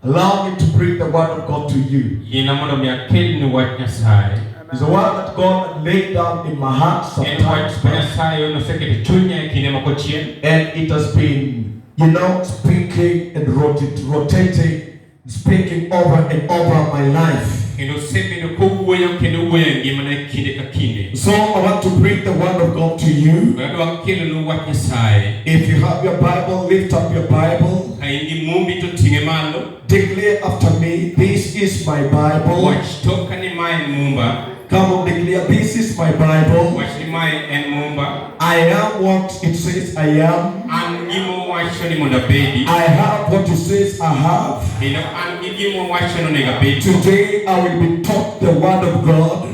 Allow me to bring the word of God to you. It's a word that God laid down in my heart sometimes. And it has been, speaking and rotating, speaking over and over my life. So I want to bring the word of God to you. If you have your Bible, lift up your Bible. Declare after me, this is my Bible. Come on, declare, this is my Bible. I am what it says I am. I have what it says I have. Today I will be taught the word of God.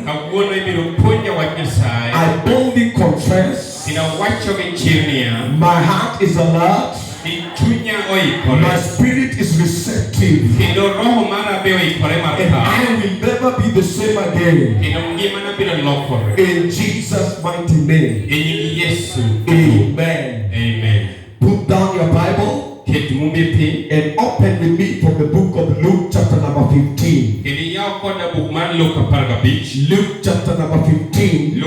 I boldly confess. My heart is alert. My spirit is receptive. And I will never be the same again. In Jesus' mighty name. Amen. Amen. Put down your Bible and open with me from the book of Luke chapter number 15. Luke chapter number 15.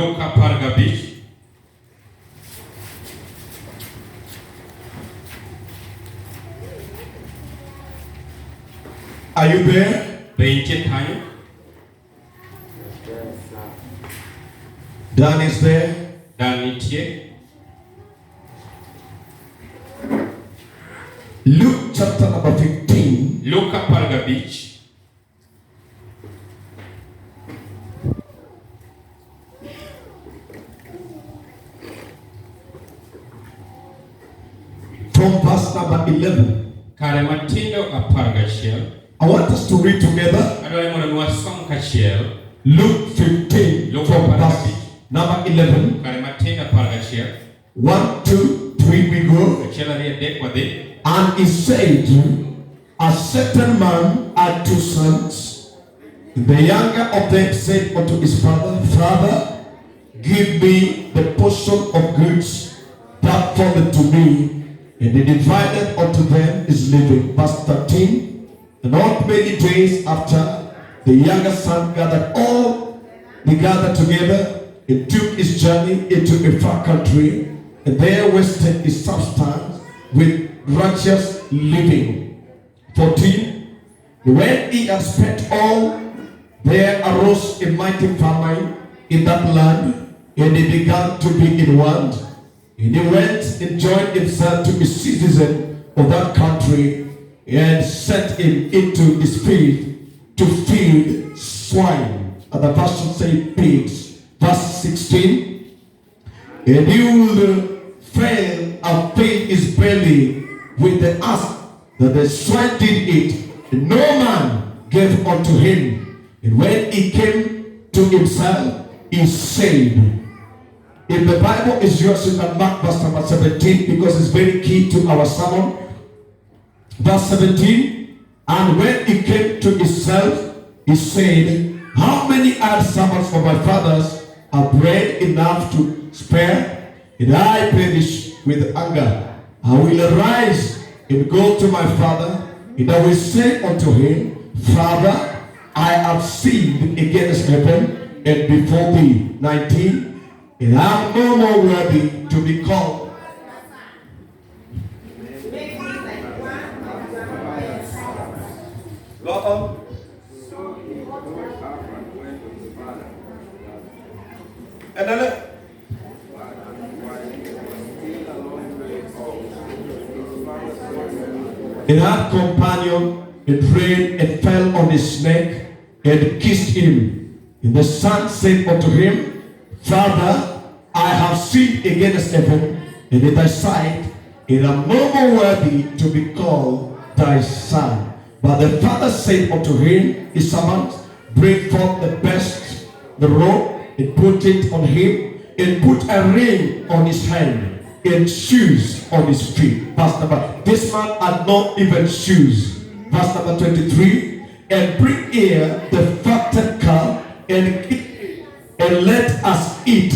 Are you there? Dan is there? Luke chapter number 15. From verse number 11. I want us to read together. Luke 15 from verse number 11. 1, 2, 3 we go. And he said, a certain man had 2 sons. The younger of them said unto his father, Father, give me the portion of goods that falleth to me. And he divided unto them his living. Verse 13. And not many days after, the younger son gathered together and took his journey into a far country, and there wasted his substance with righteous living. 14. When he had spent all, there arose a mighty famine in that land, and he began to be in want. And he went and joined himself to a citizen of that country, and sent him into his field to feed swine. And the version says pigs. Verse 16. And he would fail and fill his belly with the ass that the swine did eat, and no man gave unto him. And when he came to himself, he said, if the Bible is yours, you can mark verse number 17 because it's very key to our sermon. Verse 17, and when he came to himself, he said, how many odd servants of my father's have bread enough to spare, and I perish with hunger? I will arise and go to my father, and I will say unto him, Father, I have sinned against heaven and before thee. 19, and I am no more worthy to be called. Go on. And then he had companion and prayed and fell on his neck and kissed him. And the son said unto him, Father, I have sinned against heaven and in thy sight, and am no more worthy to be called thy son. But the father said unto him, his servant, bring forth the best, the robe, and put it on him, and put a ring on his hand, and shoes on his feet. This man had not even shoes. Verse number 23, and bring here the fatted calf, and let us eat.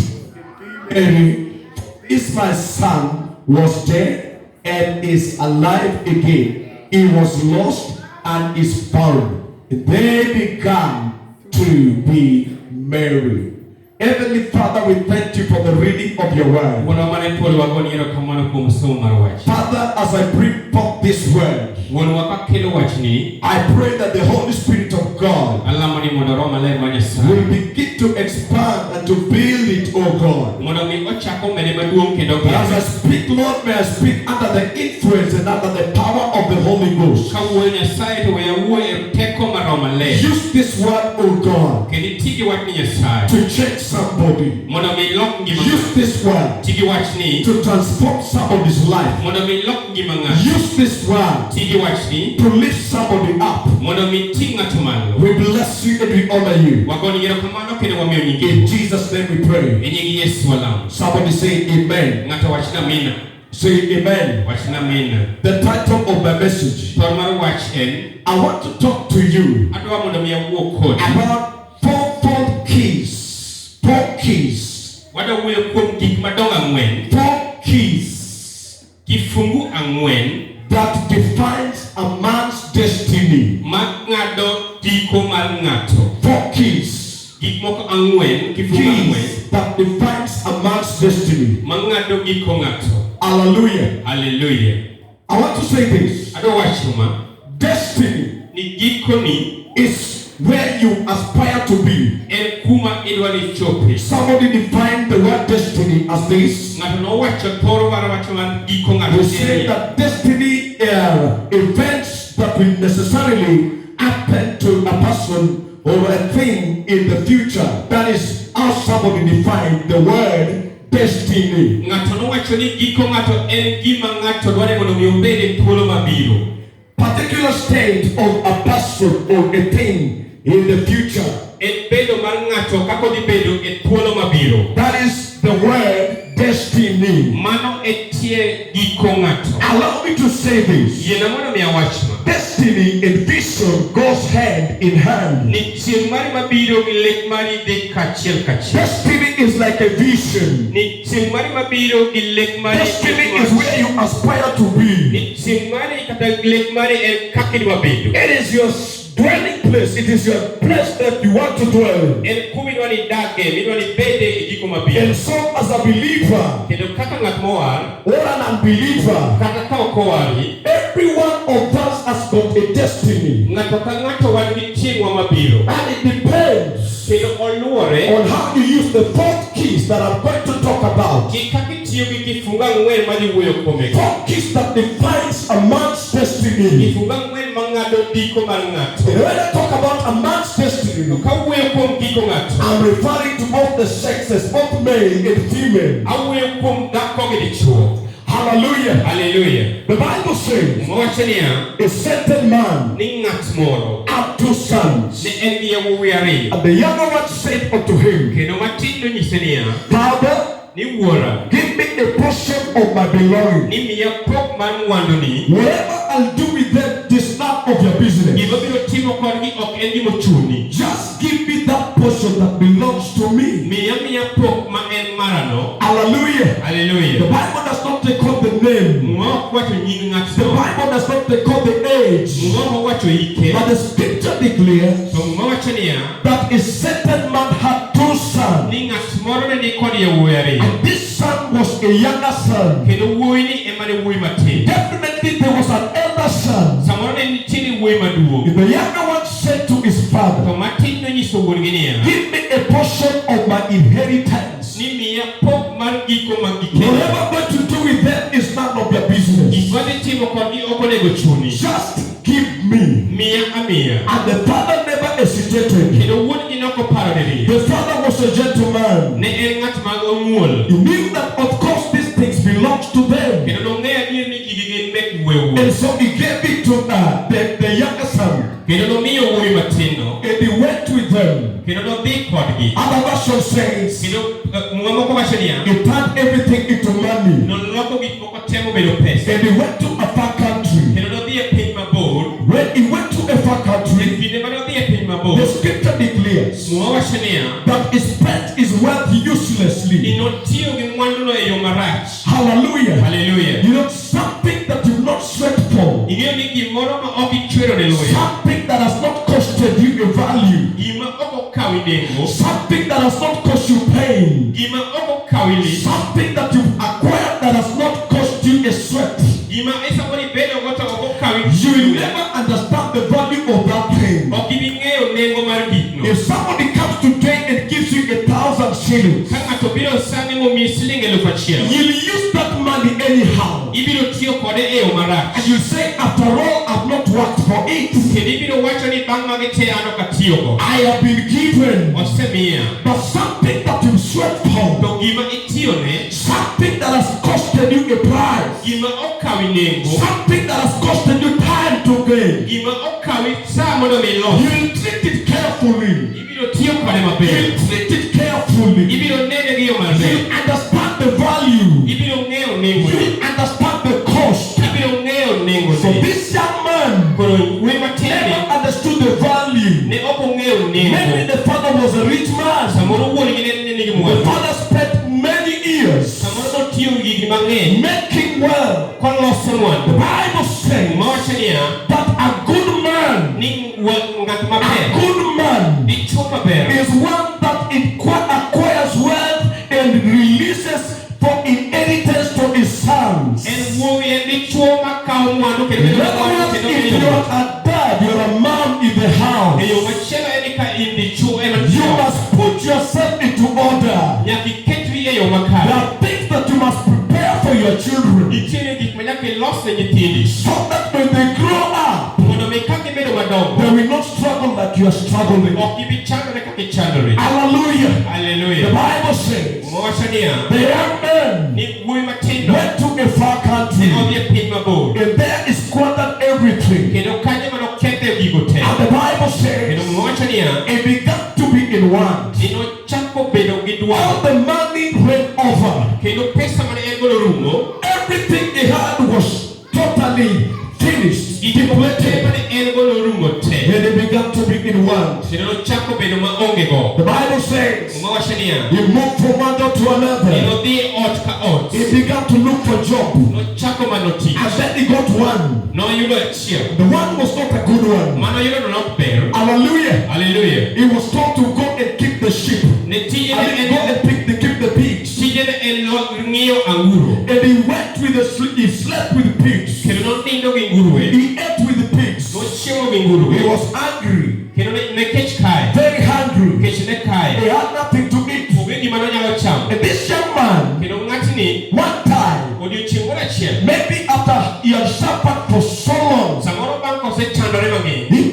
And Israel's son was dead and is alive again. He was lost and is barren. And they began to be merry. Heavenly Father, we thank you for the reading of your word. Father, as I bring forth this word, I pray that the Holy Spirit of God will begin to expand and to build it, oh God. As I speak, Lord, may I speak under the influence and under the power of the Holy Ghost. Use this word, oh God, to change somebody. Use this word to transform somebody's life. Use this word to lift somebody up. We bless you and we honor you. In Jesus' name we pray. Somebody say amen. Say amen. The title of my message, I want to talk to you about four keys. Four keys. That defines a man's destiny. Four keys. Keys that defines a man's destiny. Hallelujah. Hallelujah. I want to say this. Destiny is where you aspire to be. Somebody defined the word destiny as this. We say that destiny events that will necessarily happen to a person or a thing in the future. That is how somebody defined the word destiny. Particular state of a person or a thing in the future. That is the word destiny. Allow me to say this. Destiny and vision goes hand in hand. Destiny is like a vision. Destiny is where you aspire to be. It is your dwelling place. It is your place that you want to dwell. And so as a believer or an unbeliever, every one of us has got a destiny. And it depends on how you use the four keys that I'm going to talk about. Four keys that defines a man's destiny. And when I talk about a man's destiny, I'm referring to both the sexes, both male and female. Hallelujah. Hallelujah. The Bible says a certain man had two sons. And the younger one said unto him, Father, give me a portion of my belonging. Whatever I'll do with them is not of your business. Just give me that portion that belongs to me. Hallelujah. Hallelujah. The Bible does not take on the name. The Bible does not take on the age. But the scripture declares that a certain man had two sons. And this son was a younger son. Definitely there was an elder son. And the younger one said to his father, give me a portion of my inheritance. Whatever I'm going to do with them is none of your business. Just give me. And the father never hesitated. The father was a gentleman. He knew that of course these things belongs to them. And so he gave it to the younger son. And he went with them. Other version says he turned everything into money. And he went to a far country. When he went to a far country, the scripture declares that he spent his wealth uselessly. Hallelujah. Hallelujah. You know, something that you not sweat for. something that has not costed you a value, something that has not cost you pain, something that you've acquired that has not cost you a sweat. You will never understand the value of that thing. If somebody comes today and gives you 1,000 shillings, you'll use that money anyhow. And you say, after all, I've not worked for it. I have been given. But something that you sweat for, something that has costed you a price, something that has costed you time to gain, you'll treat it carefully. You'll treat it carefully. You'll understand the value. You'll understand the cost. So this young man never understood the value. Maybe the father was a rich man. The father spent many years making wealth. The Bible says that a good man is one that acquires wealth and releases for inheritance to his sons. In other words, if you're a dad, you're a mom in the house, you must put yourself into order. There are things that you must prepare for your children, so that when they grow up, they will not struggle like you are struggling. Hallelujah. The Bible says the young man went to a far country, and there he squandered everything. And the Bible says he began to be in want. All the money ran over. Everything he had was totally finished, depleted. And he began to be in want. The Bible says he moved from one job to another. He began to look for job. And then he got one. The one was not a good one. Hallelujah. He was told to go and keep the sheep. And go and keep the pigs. And he went with the sleep. He slept with the pigs. He ate with the pigs. He was hungry. Very hungry. He had nothing to eat. And this young man, one time, maybe after he had suffered for so long, he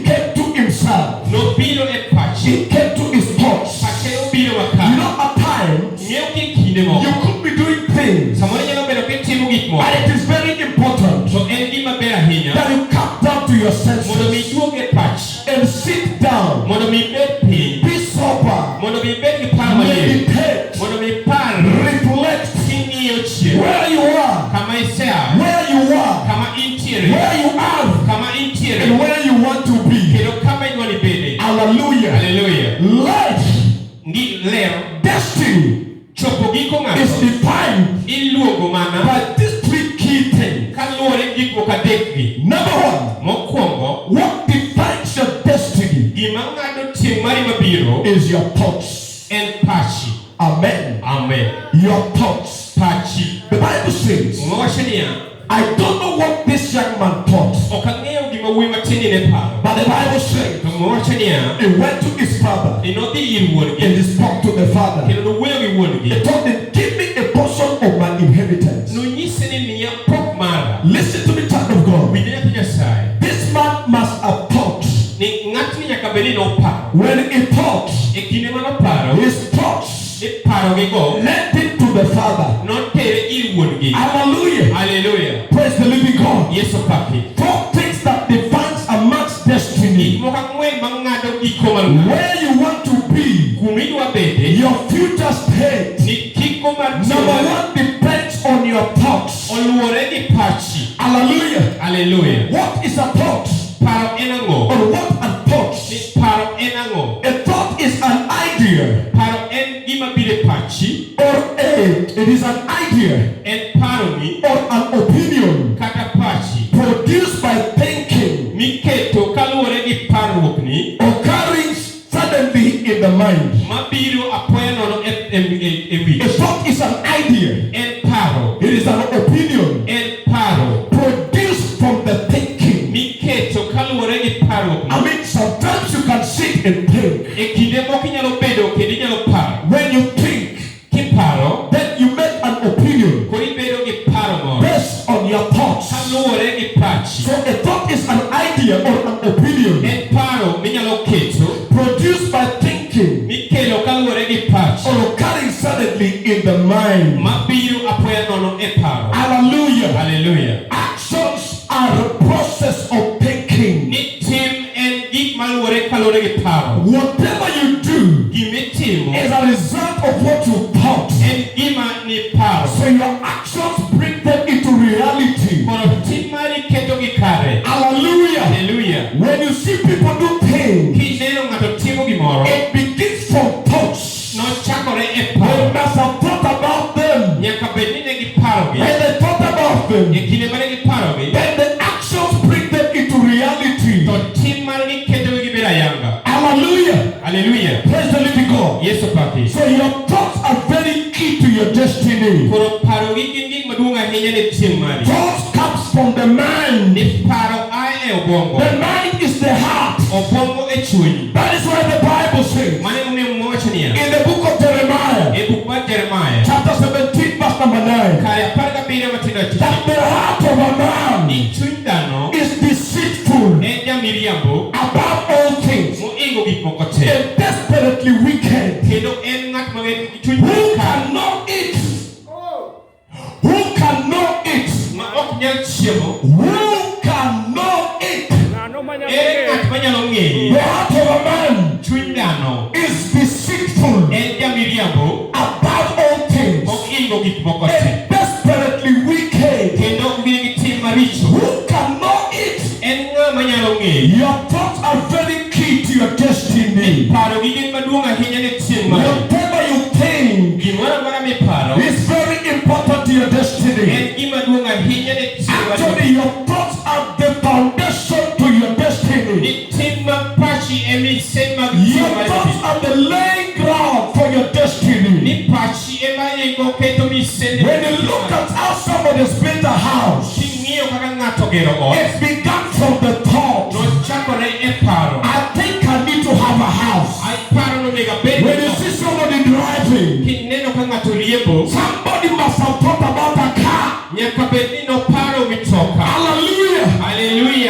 came to himself. He came to his thoughts. You know, at times, you could be doing things, and it is very important that you come down to your senses and sit down, be sober, meditate, reflect where you are, and where you want to be. Hallelujah. Life, destiny is defined by these three key things. Number one, what defines your destiny is your thoughts. Amen. Your thoughts. The Bible says, I don't know what this young man thought, but the Bible says he went to his father and he spoke to the father. He told him, give me a portion of my inheritance. Listen to the child of God. This man must have thought. When he thought, his thoughts led him to the father. Hallelujah. Praise the living God. Four things that defines a man's destiny. Where you want to be, your future state. Number one depends on your thoughts. Hallelujah. What is a thought? Or what are thoughts? A thought is an idea. Or it is an idea. Or an opinion produced by thinking occurring suddenly in the mind. A thought is an idea. It is an opinion produced from the thinking. I mean, sometimes you can sit and think. When you think, then you make an opinion based on your thoughts. So a thought is an idea or an opinion produced by thinking or occurring suddenly in the mind. Hallelujah. Actions are a process of thinking. Whatever you do is a result of what you thought. So your actions bring them into reality. Hallelujah. When you see people do things, it begins from thoughts. They must have thought about them. When they thought about them, then the actions bring them into reality. Hallelujah. Praise the living God. So your thoughts are very key to your destiny. Thoughts comes from the mind. The mind is the heart. That is why the Bible says in the book of Jeremiah, chapter 17, verse number 9, that the heart of a man is deceitful above all things and desperately wicked. Who can know it? Who can know it? Who can know it? The heart of a man is deceitful above all things and desperately wicked. Who can know it? Your thoughts are very key to your destiny. Whatever you think is very important to your destiny. Actually, your thoughts are the foundation to your destiny. Your thoughts are the laying ground for your destiny. When you look at how somebody's built a house, it began from the thought. I think I need to have a house. When you see somebody driving, somebody must have thought about a car. Hallelujah.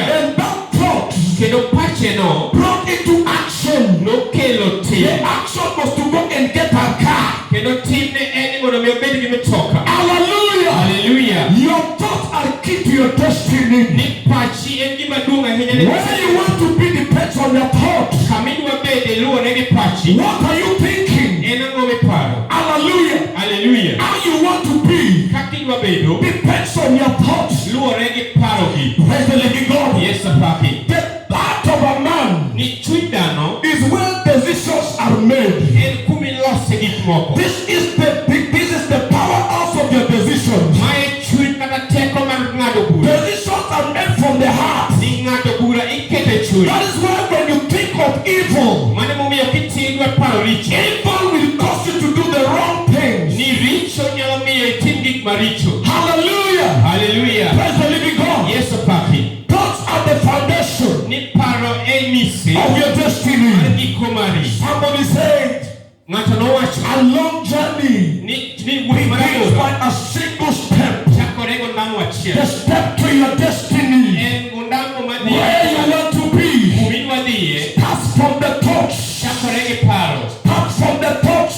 And that thought brought into action. The action was to go and get a car. Hallelujah. Your thoughts are key to your destiny. Whether you want to be depends on your thoughts. What are you thinking? Hallelujah. How you want to be depends on your thoughts. Praise the living God. The heart of a man is where decisions are made. This is the powerhouse of your decisions. Decisions are made from the heart. That is why when you think of evil, evil will cause you to do the wrong things. Hallelujah. Praise the living God. Thoughts are the foundation of your destiny. Somebody said, a long journey begins by a single step. The step to your destiny. Where you want to be starts from the thoughts. Starts from the thoughts.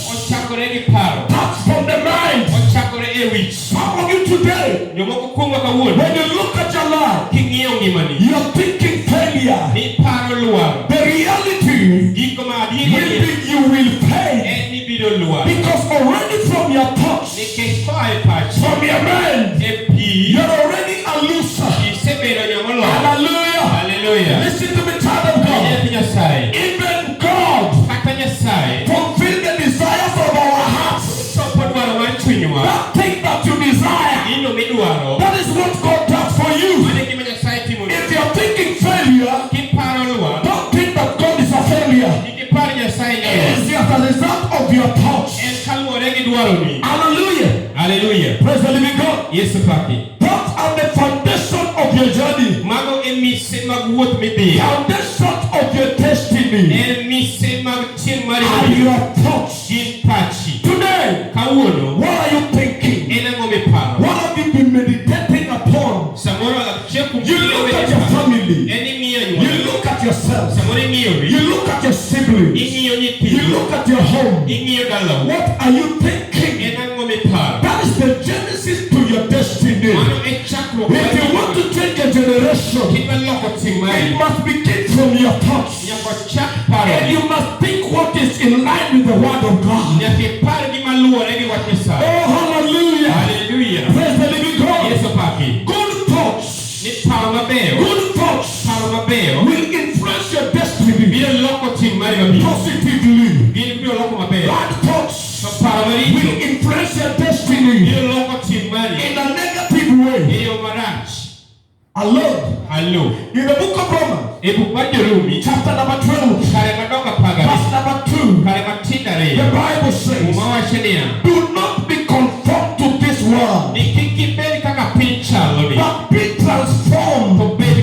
Starts from the mind. Some of you today, when you look at your life, you're thinking failure. The reality will be you will fail. Because already from your thoughts, from your mind, you're already a loser. Hallelujah. Listen to me, child of God. Even God fulfill the desires of our hearts. That thing that you desire, that is what God does for you. If you're thinking failure, Hallelujah. Hallelujah. Praise the living God. Yes, Paki. What are the foundation of your journey? Foundation of your destiny are your thoughts. Today, what are you thinking? What have you been meditating upon? You look at your family. You look at yourself. You look at your siblings. You look at your home. What are you thinking? That is the genesis to your destiny. If you want to change a generation, it must begin from your thoughts. And you must think what is in line with the word of God. Oh, hallelujah. Hallelujah. Praise the living God. Yes, Paki. Good thoughts. Good thoughts will influence your destiny positively. Bad thoughts will influence your destiny in a negative way. Hello. In the book of Romans, chapter number 12, verse number 2, the Bible says, do not be conformed to this world, but be transformed by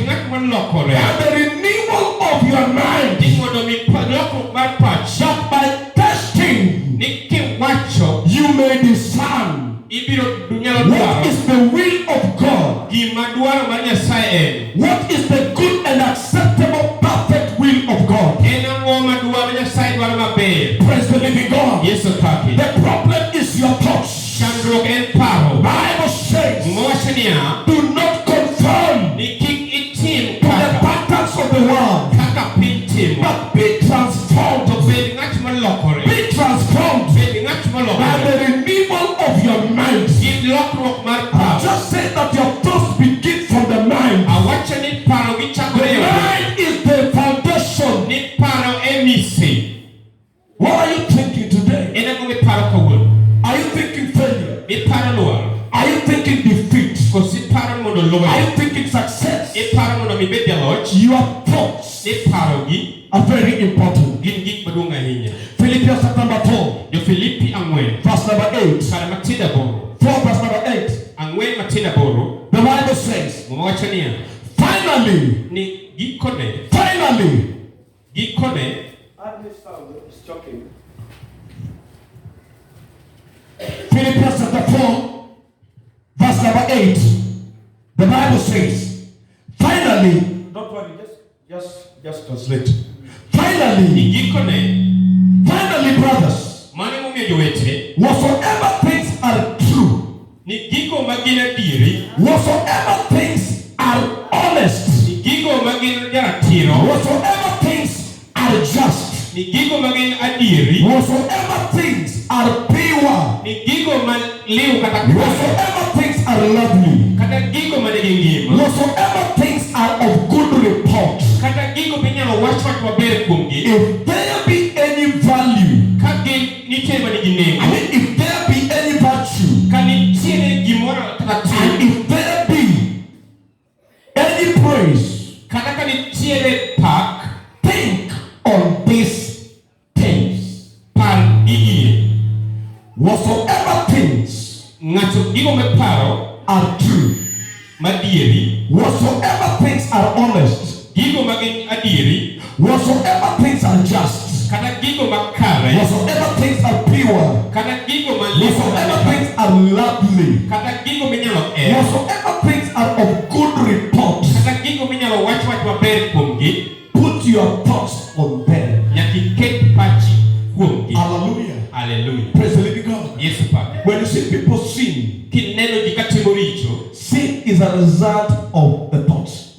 the renewal of your mind, that by testing you may discern what is the will of God, what is the good and acceptable perfect will of God. Praise the living God. The problem is your thoughts. Bible says, do not conform to the patterns of the world, but be transformed. Be transformed by the renewal of your mind. Just say that your thoughts begin from the mind. The mind is the foundation. What are you thinking today? Are you thinking failure? Are you thinking defeat? Are you thinking success? Your thoughts are very important. Philippians chapter number 4, verse number 8. 4 verse number 8. The Bible says, finally, Philippians chapter 4, verse number 8. The Bible says, finally, don't worry, just translate. Finally, brothers, whatsoever things are true, whatsoever things are honest, whatsoever things are just, whatsoever things are pure, whatsoever things are lovely, whatsoever things are of good report, if there be any value, if there be any virtue, and if there be any praise, think on these things. Whatsoever things are true, whatsoever things are honest, whatsoever things are just, whatsoever things are pure, whatsoever things are lovely, whatsoever things are of good report, put your thoughts on them. Hallelujah. Hallelujah. Praise the living God. Yes, when you see people sin, sin is a result of the thoughts.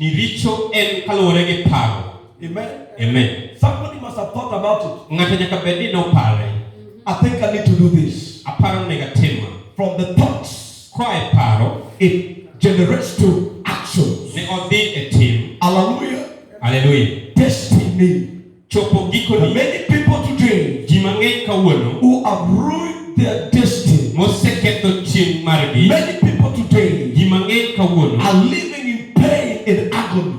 Amen. Amen. Somebody must have thought about it. I think I need to do this. From the thoughts, it generates to actions. Hallelujah. Hallelujah. Destiny. Many people today who have ruined their destiny. Many people today are living in pain and agony.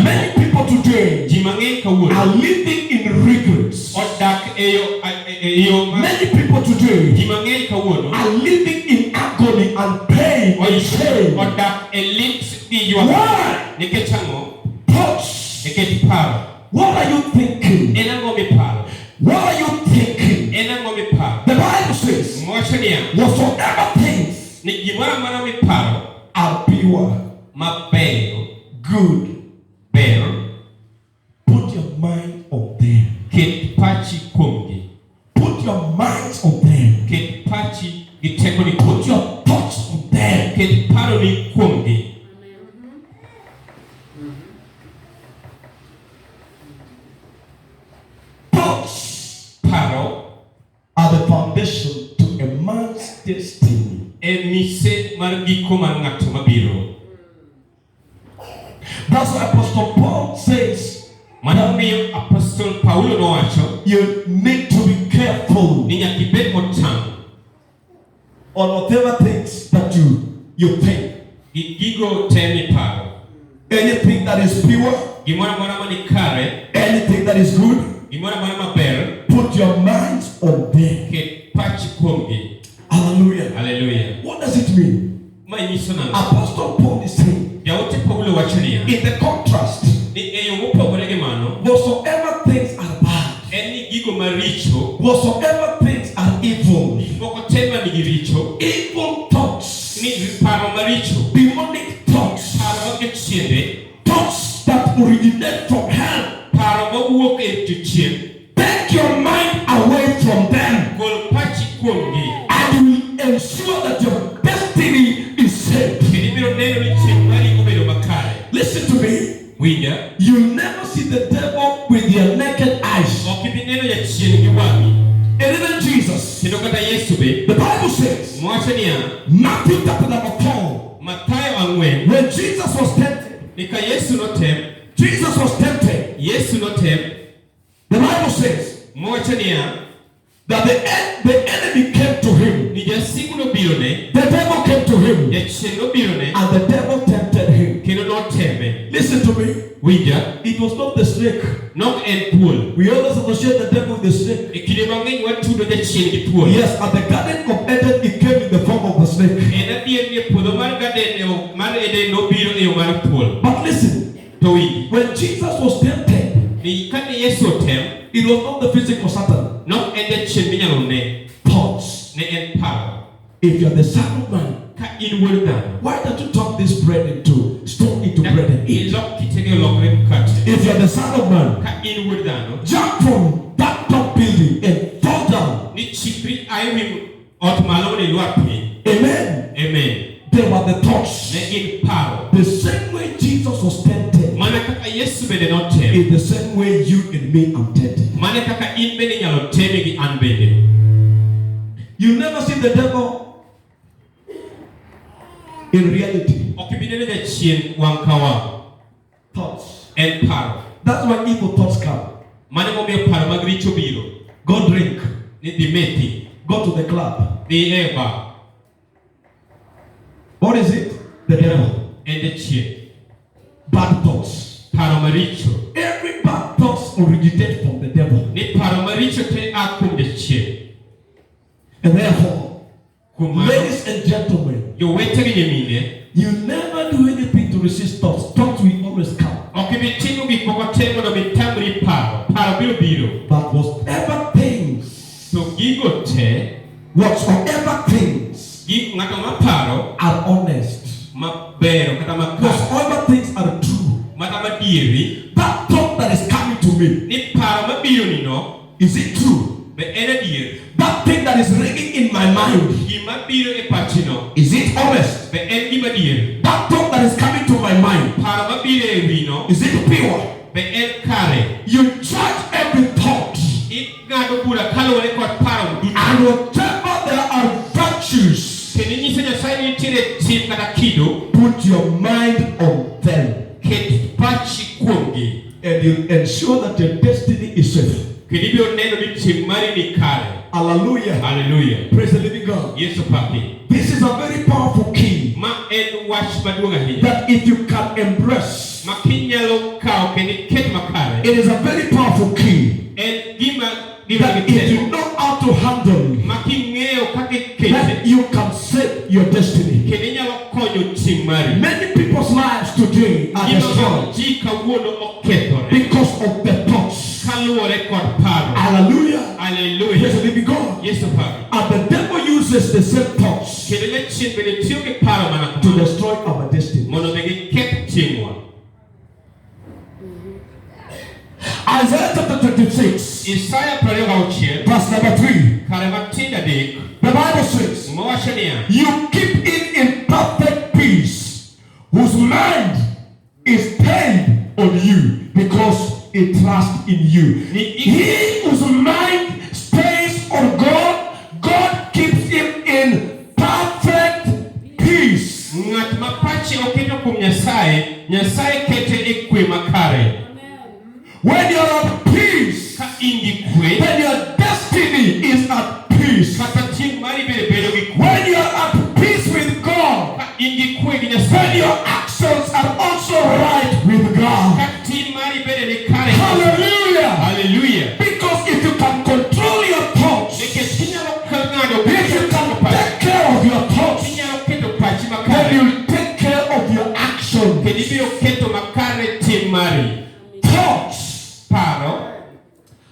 Many people today are living in regrets. Many people today Ji mang'eny kawuono are living in agony and pain and shame. odak e lit gi ywak. Why? Nikech ang'o? Thoughts. Nikech paro. What are you thinking? En ang'o miparo? What are you thinking? En ang'o miparo? The Bible says, Mowacho niya, whatsoever things ni gimoro amora miparo are pure, mabeyo, good, ber, put your mind on them. ket pachi kuomgi. Put your minds on them. Ket pachi gi tekoni Put kuomgi. your thoughts on them. Ket paroni kuomgi. Thoughts Paro are the foundation to a man's destiny. en mise mar giko mar ng'ato mabiro. That's why Apostle Paul says Mano miyo Apostol Paulo nowacho you need to be careful ni nyaka ibed motang' on whatever things that you think. gi gigo te miparo. Anything that is pure, Gimoro amora mani kare, anything that is good, gimoro amora maber, put your minds on them. ket pachi kuomgi. Hallelujah. Hallelujah. What does it mean? Ma nyiso nang'o? Apostle Paul is saying, Jaote Paulo wacho niya, in the contrast, ni e yo mopogore gi mano, whatsoever things are bad, en ni gigo maricho, whatsoever things are evil, moko te ma nigi richo, evil thoughts, ni paro maricho, demonic thoughts, paro mag jochiende, thoughts that originate from hell, paro mawuok e jochien, take your mind away from them, gol pachi kuomgi, and you will ensure that your destiny is saved. kendo ibiro neno ni chieng' mari obedo makare. Listen to me. Winja, You never see the devil with your naked eyes. ok ibi neno jachien gi wang'i. And even Jesus, Kendo kata Yesu be, the Bible says, mowacho niya, Matthew chapter number 4, Mathayo 4, when Jesus was tempted, ni ka Yesu notem, Jesus was tempted. Yesu notem, The Bible says mowacho niya, that the enemy came to him. ni jasigu nobiro ne, The devil came to him, jachien nobiro ne, and the devil tempted him. kendo noteme. Listen to me. Winja, It was not the snake. nok en thuol. We always associate the devil with the snake. E kinde mang'eny watudo jachien gi thuol. Yes, at the Garden of Eden, it came in the form of the snake. En adier ni e puodho mar Gaden mar Eden nobiro e yo mar thuol. But listen, To winji, when Jesus was tempted, ni kane Yesu otem, it was not the physical Satan. nok en jachien minyalo ne, Thoughts. ne en paro. If you're the son of man, Ka in wuod dhano, why don't you turn this bread into stone into bread and eat? ilok kitege olokre mkate. If you're the son of man, Ka in wuod dhano, jump from that top building and fall down. ni chikri ae wi ot malo mondo ilwar piny. Amen. Amen. They were the thoughts. Ne in paro. The same way Jesus was tempted Mana kaka Yesu bende notem. is the same way you and me are tempted. Mana kaka in bende nyalo teme gi an bende. You never see the devil in reality. Ok ibi neno jachien wang' ka wang'. Thoughts. En paro. That's why evil thoughts come. Mano momiyo paro mag richo biro. Go drink. Ni dhi methi, Go to the club. dhi e bar. What is it? The devil. En jachien. Bad thoughts. Paro maricho. Every bad thoughts originate from the devil. Ni paro maricho te a kuom jachien. And therefore, Kuom mano, ladies and gentlemen, jowete gi nyimine, you never do anything to resist thoughts. Thoughts will always come. ok ibi timo gik moko te mondo mi tamri paro. Paro biro biro. But whatever things, To gigo te, whatsoever things gik ng'ato maparo are honest, mabero kata makare, whatsoever things are true, mata madieri, that thought that is coming to me, ni paro mabiro ni no, is it true? be en adier. That thing that is ringing in my mind, Gima biro e pachi no, is it honest? be en gima dier. That thought that is coming to my mind, Paro mabiro e wi no, is it pure? be en kare. You judge every thought, Ing'ado bura kaluwore kod paro duto. and whatever there are virtues, Kendo inyiso Nyasaye ni nitiere tim kata kido, put your mind on them, ket pachi kuomgi. and you ensure that your destiny is safe. Kendo ibiro neno ni tim mari ni kare. Hallelujah. Hallelujah. Praise the living God. Yesu paki. This is a very powerful key Ma en wach maduong' ahinya. that if you can embrace, Ma kinyalo kawo kendo iket makare. it is a very powerful key En gima that if gitimo. you know how to handle, Ma are destroyed ji kawuono okethore because of the thoughts. kaluwore kod paro. Hallelujah. Hallelujah. Praise the living God. Yesu paro. And the devil uses the same thoughts Kendo jachien bende tiyo gi paro mana to kamano destroy our destiny. mondo mi giketh ting'wa. Isaiah chapter 26, Isaya 26 verse number 3. kare matin adek The Bible says, mowacho niya, you keep it in perfect peace, whose mind is stayed on you because he trusts in you. He whose mind stays on God, God keeps him in perfect peace. ng'at ma pache oketo kuom Nyasaye, Nyasaye kete e kwe makare. When you're at peace, Ka in gi kwe, then your destiny is at peace. kata ting' mari bende bedo gi kwe. When you're at peace with God, Ka in gi kwe gi then Nyasaye, your actions are also right with God. ka ting' mari bende ni kare. Hallelujah. Hallelujah. Because if you can control your thoughts, Nikech kinyalo ng'ado if you can take care of your thoughts, kinyalo keto pachi then makare, you'll take care of your action. kendo ibiro keto makare tim mari. Thoughts. Paro.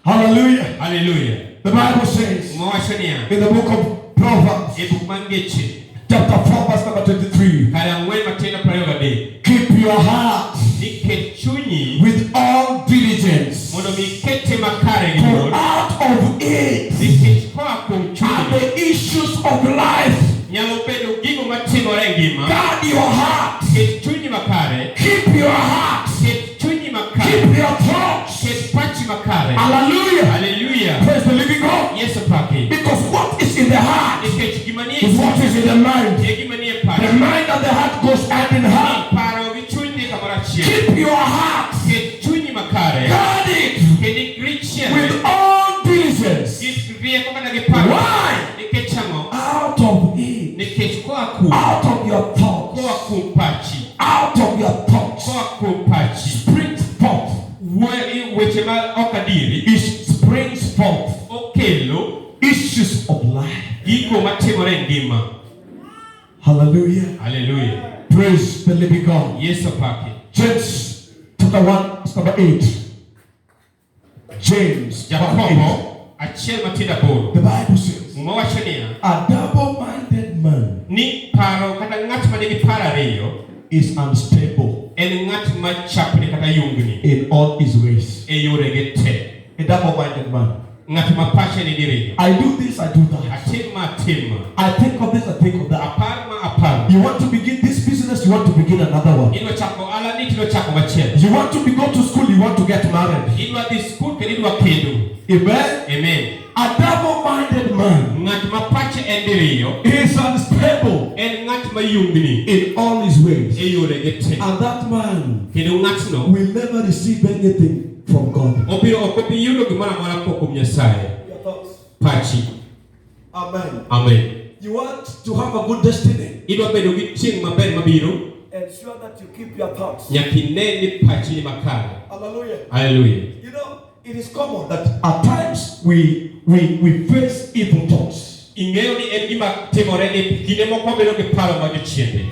Hallelujah. Hallelujah. The Bible says Mowacho niya, in the book of Proverbs, e buk mar Ngeche, chapter 4, verse number 23, kare ang'wen matindo 23, keep your heart ni ket chunyi with all diligence, mondo mi kete makare gi for luor, out of it nikech koa kuom are chunyi the issues of life. nyalo bedo gigo matimore e ngima. Guard your heart. Ket chunyi makare, Keep your heart. ket chunyi makare, Keep your thoughts. ket pachi makare. Hallelujah. Hallelujah. Praise the living God. Yesu paki. Because what is in the heart Nikech gima nie is what is in the mind. e gima nie The pachi. mind and the heart goes hand in hand. Paro gi chuny dhi kamoro achiel. Keep your heart. Ket chunyi makare, Guard it kendo igrit chiele with all diligence. gi rieko kata gi paro. Why? Nikech ang'o? Out of it. Nikech koa kuom Out of your thoughts. kuom pachi, Out of your thoughts. koa kuom pachi, Springs forth. weche ma ok adieri It springs forth okelo issues of life. gigo matimore e ngima. Hallelujah. Hallelujah. Praise the living God. Yesu paki. James chapter 1, verse number 8. James 1:8. Jakobo achiel matindo aboro The Bible says, mowacho niya, a double-minded man ni paro kata ng'at ma nigi paro ariyo is unstable en ng'at ma chapni kata yungni in all his ways. e yorege te. A double-minded man. Ng'at ma pache ni diriyo. I do this, I do that. Atim ma atim ma. I think of this, I think of that. Apar ma apar. You want to begin this business, you want to begin another one. Idwa chako ala ni tidwa chako machielo. You want to go to school, you want to get married. Idwa dhi skul kendo idwa kendo. Amen. Amen. A double-minded man Ng'at ma pache en diriyo is unstable en ng'at ma yungni in all his ways. e yorege te. And that man Kendo ng'atno will never receive anything from God. obiro ok obi yudo gimoro amora kuom Nyasaye. Your thoughts. Pachi. Amen. Amen. You want to have a good destiny. Idwa bedo gi chieng' maber mabiro, Ensure that you keep your thoughts. nyaka ine ni pachi ni makare. Hallelujah. Hallelujah. You know, it is common that at times we face evil thoughts. Ing'eyo ni en gima timore ni kinde moko bedo gi paro mag chiende.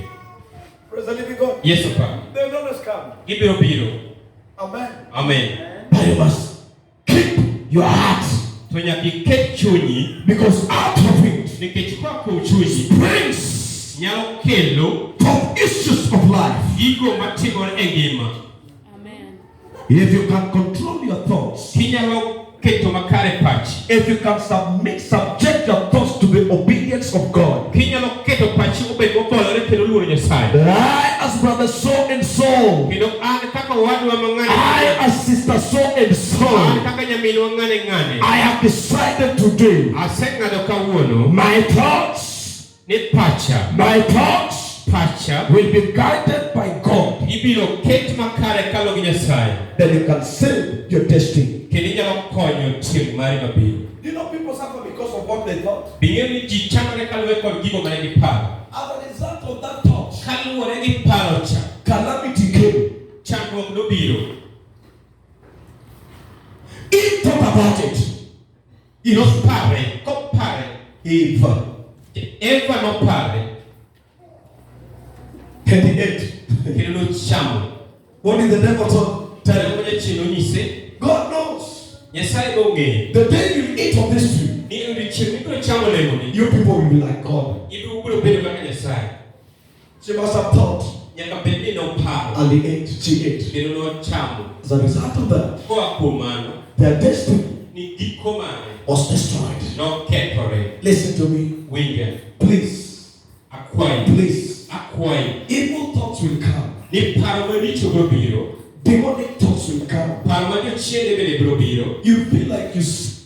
Praise the living God. Yesu pa. They will always come. Gibiro biro. Amen. Amen. But you must keep your heart, To nyaka iket chunyi because out of it nikech koa kuom chunyi brings nyalo kelo from issues of life. gigo matimore e ngima. Amen. If you can control your thoughts, Kinyalo keto makare pachi. if you can subject your thoughts to the obedience of God, Kinyalo keto pachi obed mobolore kendo luoro Nyasaye. I as brother so and so, Kendo an kaka owadwa ma I ng'ane, as sister so and an so, kaka nyaminwa ng'ane, I have decided today, aseng'ado kawuono my thoughts, ni pacha will be guided by God. ibiro ket makare kalo gi Nyasaye. Then you can save your destiny. Kendo inyalo konyo tieng' mari mabiro. You know, people suffer because of what they thought. Bing'eyo ni ji chandore kaluwore kod gigo mane giparo. As a result of that thought, Kaluwore gi paro cha, calamity came. chandruok nobiro. He thought about it. Kopare. Eva. Eva nopare, 38. kendo nochamo. What did the devil tell him? Moja chino nyise. God knows. Nyasaye onge. The day you eat of this tree, Ni odiochieng' mibiro chamo olemoni. you people will be like God. Ibiro bedo kaka Nyasaye. She must have thought, Nyaka bed ni noparo. and he ate. She ate. Kendo nochamo. As a result of that, Koa kuom mano, their destiny ni giko mare was destroyed. nokethore. Listen to me, Winja. please. Akwayi. Please. Akwayi. Evil thoughts will come. Ni paro maricho biro biro. Demonic thoughts will come. Paro majochiende bende biro biro. You feel like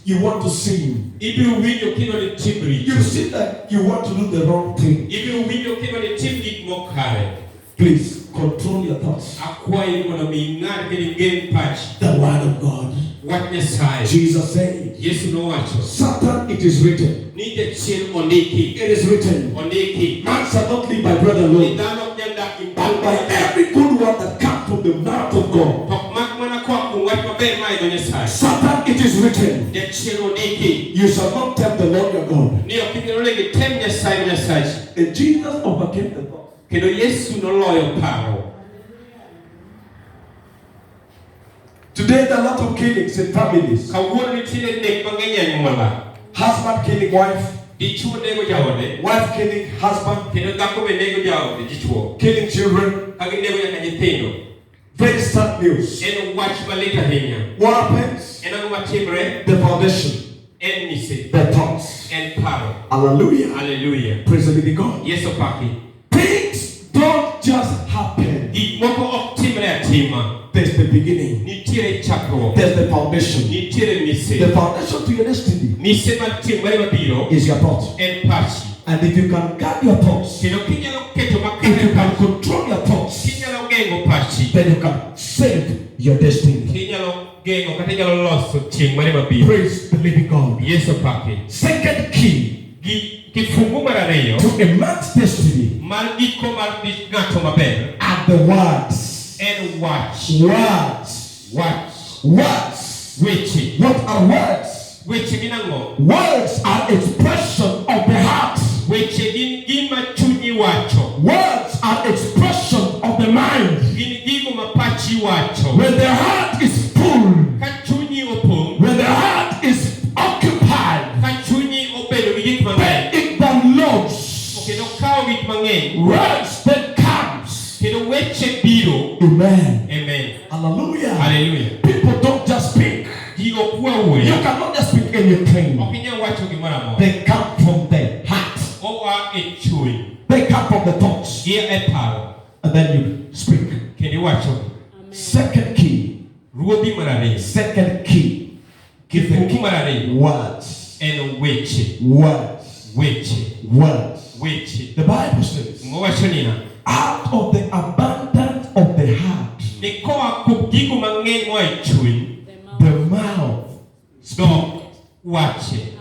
you want to sin. Ibiro winjo kendo ni tim richo. You see that you want to do the wrong thing. Ibiro winjo kendo ni tim gik mokare. Please control your thoughts. Akwayi mondo mi ing'ad kendo igeng pachi. The word of God. Wach Nyasaye. Jesus said, Yesu nowacho. Satan, it is written. Ni jachien ondiki. It is written. Ondiki. Man shall not live by bread Ni alone, dhano ok nyal dak gi but by every good word that comes from the mouth of God. tok mak mana koa kuom wach maber ma idho Nyasaye. Satan, it is written. Jachien ondiki. You shall not tempt the Lord your God. Ni ok ibiro legi tem Nyasaye ma Nyasachi. And Jesus overcame the thought. Kendo Yesu noloyo paro. Today, there are a lot of killings in families. Kawuono nitiere nek mang'eny e anyuola. Husband killing wife, Dichuo nego jaode. wife killing husband, Kendo dhako be nego jaode dichuo. killing children. Ka ginego nyaka nyithindo. Very sad news. En wach malit ahinya. What happens? En ang'o matimre? The foundation, En mise. the thoughts. En paro. Hallelujah. Hallelujah. Praise the living God. Yesu paki. Things don't just happen. Gik moko ok timre atima. There's the beginning. Nitiere chakruok. There's the foundation. Nitiere mise. The foundation to your destiny Mise matimre mabiro is your thought. en pachi. And if you can guard your thoughts, Kendo kinyalo keto if makare you can pachi. control your thoughts, Kinyalo geng'o pachi. then you can save your destiny. Kinyalo geng'o kata inyalo loso chieng' mare mabiro. Praise the living God. Yesu paki. Second key Kifungu mar ariyo to a man's destiny mar giko mar ng'ato maber are the words. en wach. Words. Wach. Words. Weche. What are words? Weche gin ang'o? Words are expression of the heart. Weche gin gima chunyi wacho. Words are expression of the mind. Gin gigo ma pachi wacho. When the heart is full, Ka chunyi opong, when the heart is occupied, ka chunyi obedo gi gik mang'eny, it downloads. kendo kawo gik mang'eny, Words that comes. kendo weche biro. Amen. Amen. Hallelujah. Hallelujah. People don't just speak. Ji ok You wawuoyo. cannot just speak anything. Ok inyal wacho gimoro amora. They come from the heart. Oa e chuny. They come from the thoughts. Gia e paro. And then you speak. Kendo iwacho. Second key. Ruodhi mar ariyo. Second key. Kifungu mar ariyo. Words. En weche. Words. Weche. Words. Weche. The Bible says, Mowacho niya. out of the abundance of the heart, Ni koa kuom gigo mang'eny moa e chuny, the mouth. dhok wache.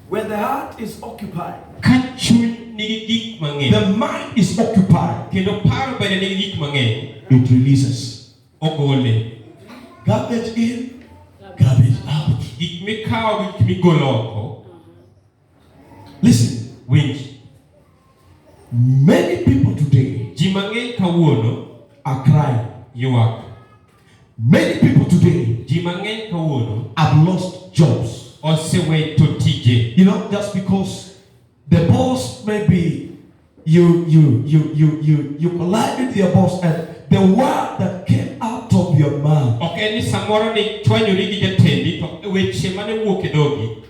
When the heart is occupied, Ka chuny nigi gik mang'eny, the mind is occupied, kendo paro bende nigi gik mang'eny, it releases. ogole. Garbage in, garbage out. Gik mikawo gi gik migolo oko. Listen, Winj. many people today Ji mang'eny kawuono are crying. ywak. Many people today Ji mang'eny kawuono have lost jobs. osewito tije. You know, just because the boss maybe you collide with your boss and the word that came out of your mouth. Ok en ni samoro ni chwanyori gi jatendi to weche mane wuok e dhogi.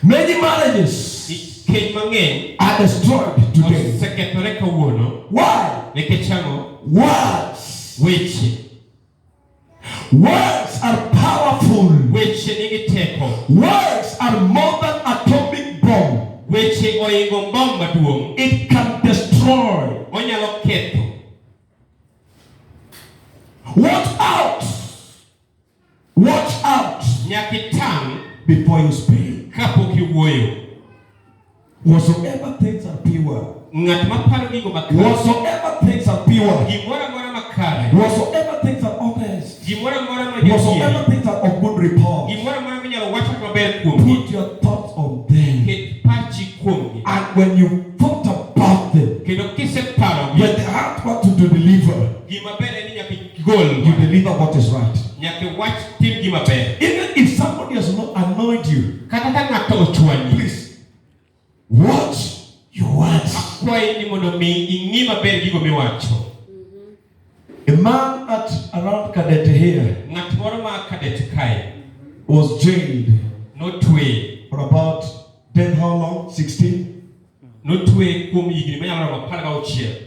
Many marriages Keny mang'eny are destroyed today. osekethore kawuono. Why? Nikech ang'o? Words. Weche. Words are powerful. Weche nigi teko. Words are more than atomic bomb. Weche oingo mbom maduong'. It can destroy. Onyalo ketho. Watch out. Watch out Nyaka itang' before you speak. kapok iwuoyo. Whatsoever things are pure. Ng'at maparo gigo makare. Whatsoever things are pure. Gimoro amora makare. Whatsoever things are honest. Gimoro amora ma Whatsoever things are of good report. Gimoro amora minyalo wacho maber kuomgi. Put your thoughts on them. Ket pachi kuomgi. And when you thought about When the heart wants to deliver, Gima ber en ni nyaka igol. you deliver what is right. Nyaka iwach tim gima ber. Even if somebody has not annoyed you, Kata ka ng'ato ochwanyi. please watch your words. Akwayi ni mondo mi ing'i maber gigo miwacho. A man at around Kadete here Ng'at moro ma Kadet kae was jailed notwe. for about 10 how long? 16? Notwe kuom higni manyalo romo 16.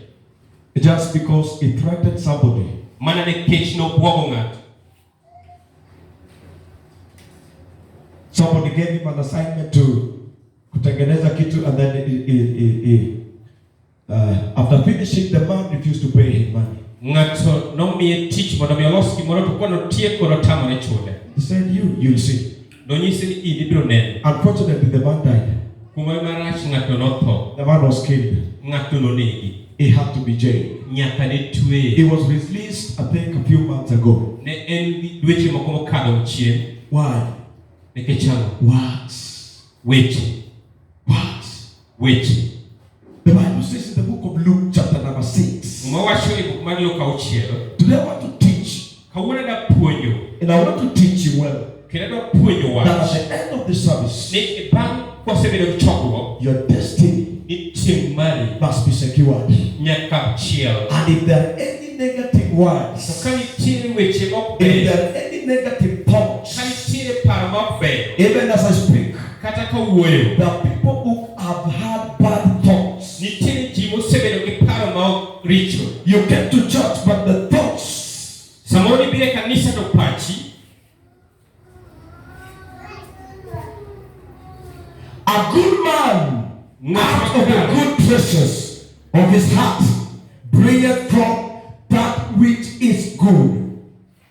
Just because he threatened somebody. Mana nikech nobwogo ng'ato. Somebody gave him an assignment to kutengeneza kitu, and then after finishing, the man refused to pay him money. Ng'ato nomiye tich mondo mi olos gimoro to koro notieko notamore chule. He said, you'll see. Nonyise ni in ibiro neno. Unfortunately, the man died. Kuma marach ng'ato notho. The man was killed. Ng'ato nonegi. He had to be jailed. Nyaka ne twe. He was released, I think, a few months ago. Ne en dweche moko mokadho chien. Why? Nikech ang'o? Words. Weche. Words. Weche. The Bible says in the book of Luke, chapter number 6. Mwawacho e buk mar Luka 6. Today I want to teach, Kawuono da puonjo. and I want to teach you well, Kendo da puonjo that wach. at the end of the service, Ni bang' kwasebedo gi chokruok. your destiny Ni ting' mari must be secured. nyaka chiel. And if there are any negative To words, ka nitiere weche mok if ber. there are any negative thoughts, Ka nitiere paro mok ber. even as I speak, Kata ka wuoyo. there are people who have had bad thoughts. Nitiere ji mosebedo gi paro maok richo. You get to church, but the thoughts, Samoro nibiro e kanisa to pachi. a good man out of the good treasures of his heart bringeth forth that which is good.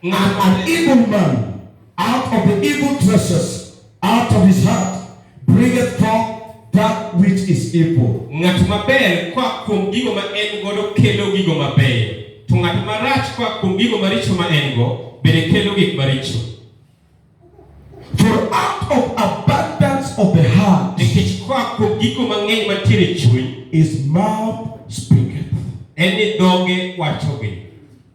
And an evil man out of the evil treasures out of his heart bringeth forth that which is evil. Ng'at maber kwa kuom gigo ma en godo kelo gigo mabeyo. To ng'at marach kwa kuom gigo maricho ma en go bende kelo gik maricho. For out of abundance of the heart Nikech kwa kuom gigo mang'eny mantiere e chuny, his mouth speaketh. en ni dhoge wachogi.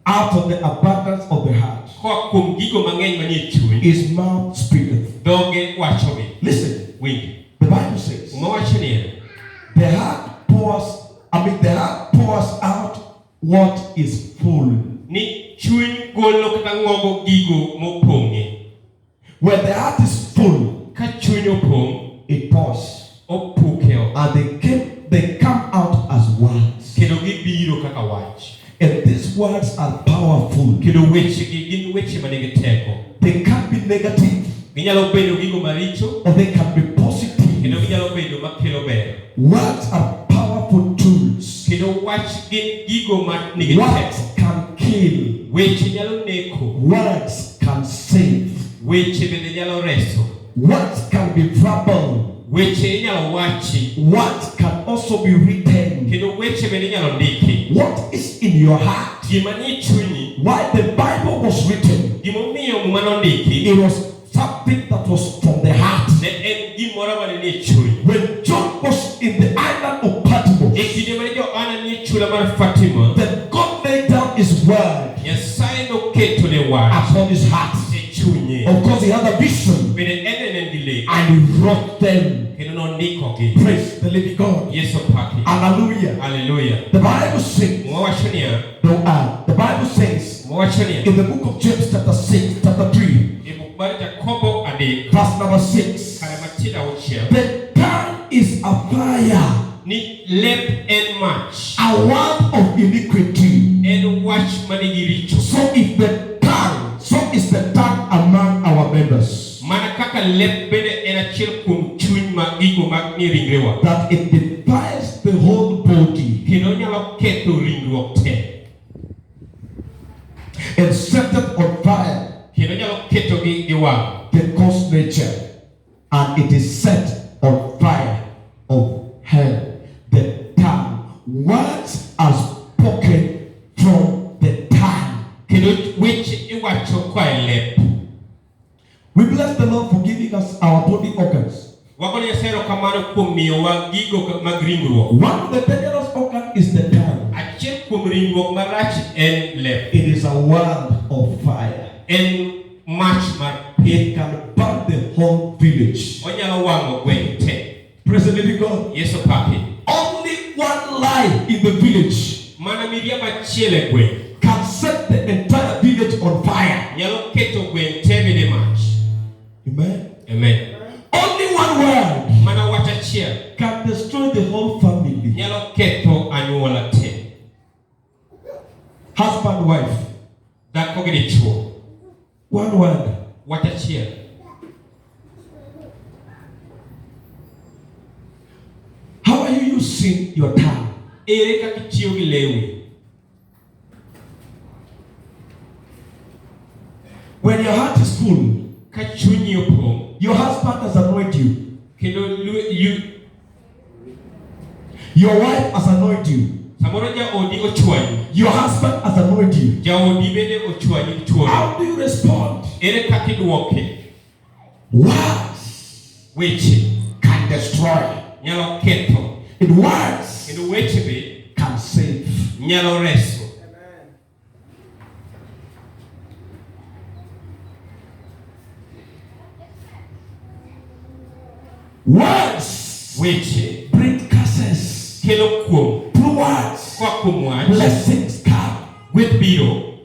Out of the abundance of the heart Kwa kuom gigo mang'eny manie chuny, his mouth speaketh. dhoge wachogi. Listen, Winji. the Bible says Umewacho ni the heart pours out what is full. ni chuny golo kata ng'ogo gigo mopong'e. When the heart is full, Ka chuny opong', it pours. opuke oko. And they come out as words. Kendo gibiro kaka wach. And these words are powerful. Kendo wechegi gin weche manigi teko. They can be negative Ginyalo bedo gigo maricho, or they can be positive. kendo ginyalo bedo makelo ber. Words are powerful tools. Kendo wach gin gigo ma nigi teko. Words can kill. Weche nyalo neko. Words can save. Weche bende nyalo reso. Words can be verbal. Weche inyalo wachi. Words can also be written. Kendo weche bende inyalo ndiki. What is in your heart? Gima nie chunyi, Why the Bible was written, gimomiyo muma nondiki, it was something that was from the heart. ne en gimoro mane nie chuny. When John was in the island of Patmos, E kinde mane Johana nie chula mar Fatima, then God laid down his word Nyasaye noketone wach upon his heart. e chunye. Of course, he had a vision Bende en en gi lek, and he wrote them. kendo nondikogi. Praise the living God. Yesu paki. Hallelujah. Hallelujah. The Bible says, Mwawacho niya, the Bible says mwawacho niya, in the book of James, chapter 6, chapter 3, e buk mar Jakobo 3, verse number 6, kare matindo 6, the tongue is a fire, ni lep en mach, a word of iniquity. en wach manigi richo. So is the tongue among our members, Mana kaka lep bende en achiel kuom chuny mag gigo mag ni ringrewa. that it defiles the whole body Kendo nyalo ketho ringruok te. and set it on fire, Kendo nyalo ketogi gi wang'. the coarse nature, and it is set on fire of hell. The tongue, words are spoken from the tongue. Kendo weche iwacho koa e lep. We bless the Lord for giving us our body organs. Wagoyo Nyasaye erokamano kuom miyowa gigo mag ringruok. One of the dangerous organs is the tongue. Achiel kuom ringruok marach en lep. It is a word of fire. En mach mar It can burn the whole village. onyalo wang'o gweng' te. Praise the living God. Yesu paki. Only one lie in the village Mana miriambo achiel e gweng' can set the entire village on fire. nyalo keto gweng' te bede mach. Amen. Amen. Only one word Mana wach achiel can destroy the whole family. nyalo ketho anyuola te. Husband, wife. Dhako gi dichuo. One word. Wach achiel. How are you using your tongue? Ere kaka itiyo gi lewi. When your heart is full, Ka chunyi opong' your husband has annoyed you. kendo Your wife has annoyed you. samoro jaodi ochwanyi. Your husband has annoyed you. Jaodi bende ochwanyi gi chuore. How do you respond? Ere kaka iduoke? Words Weche can destroy. nyalo ketho. And words Kendo weche be can save. nyalo reso. Words Weche bring curses. kelo kuom. Through words, Kwa kuom wach blessings come. gweth biro.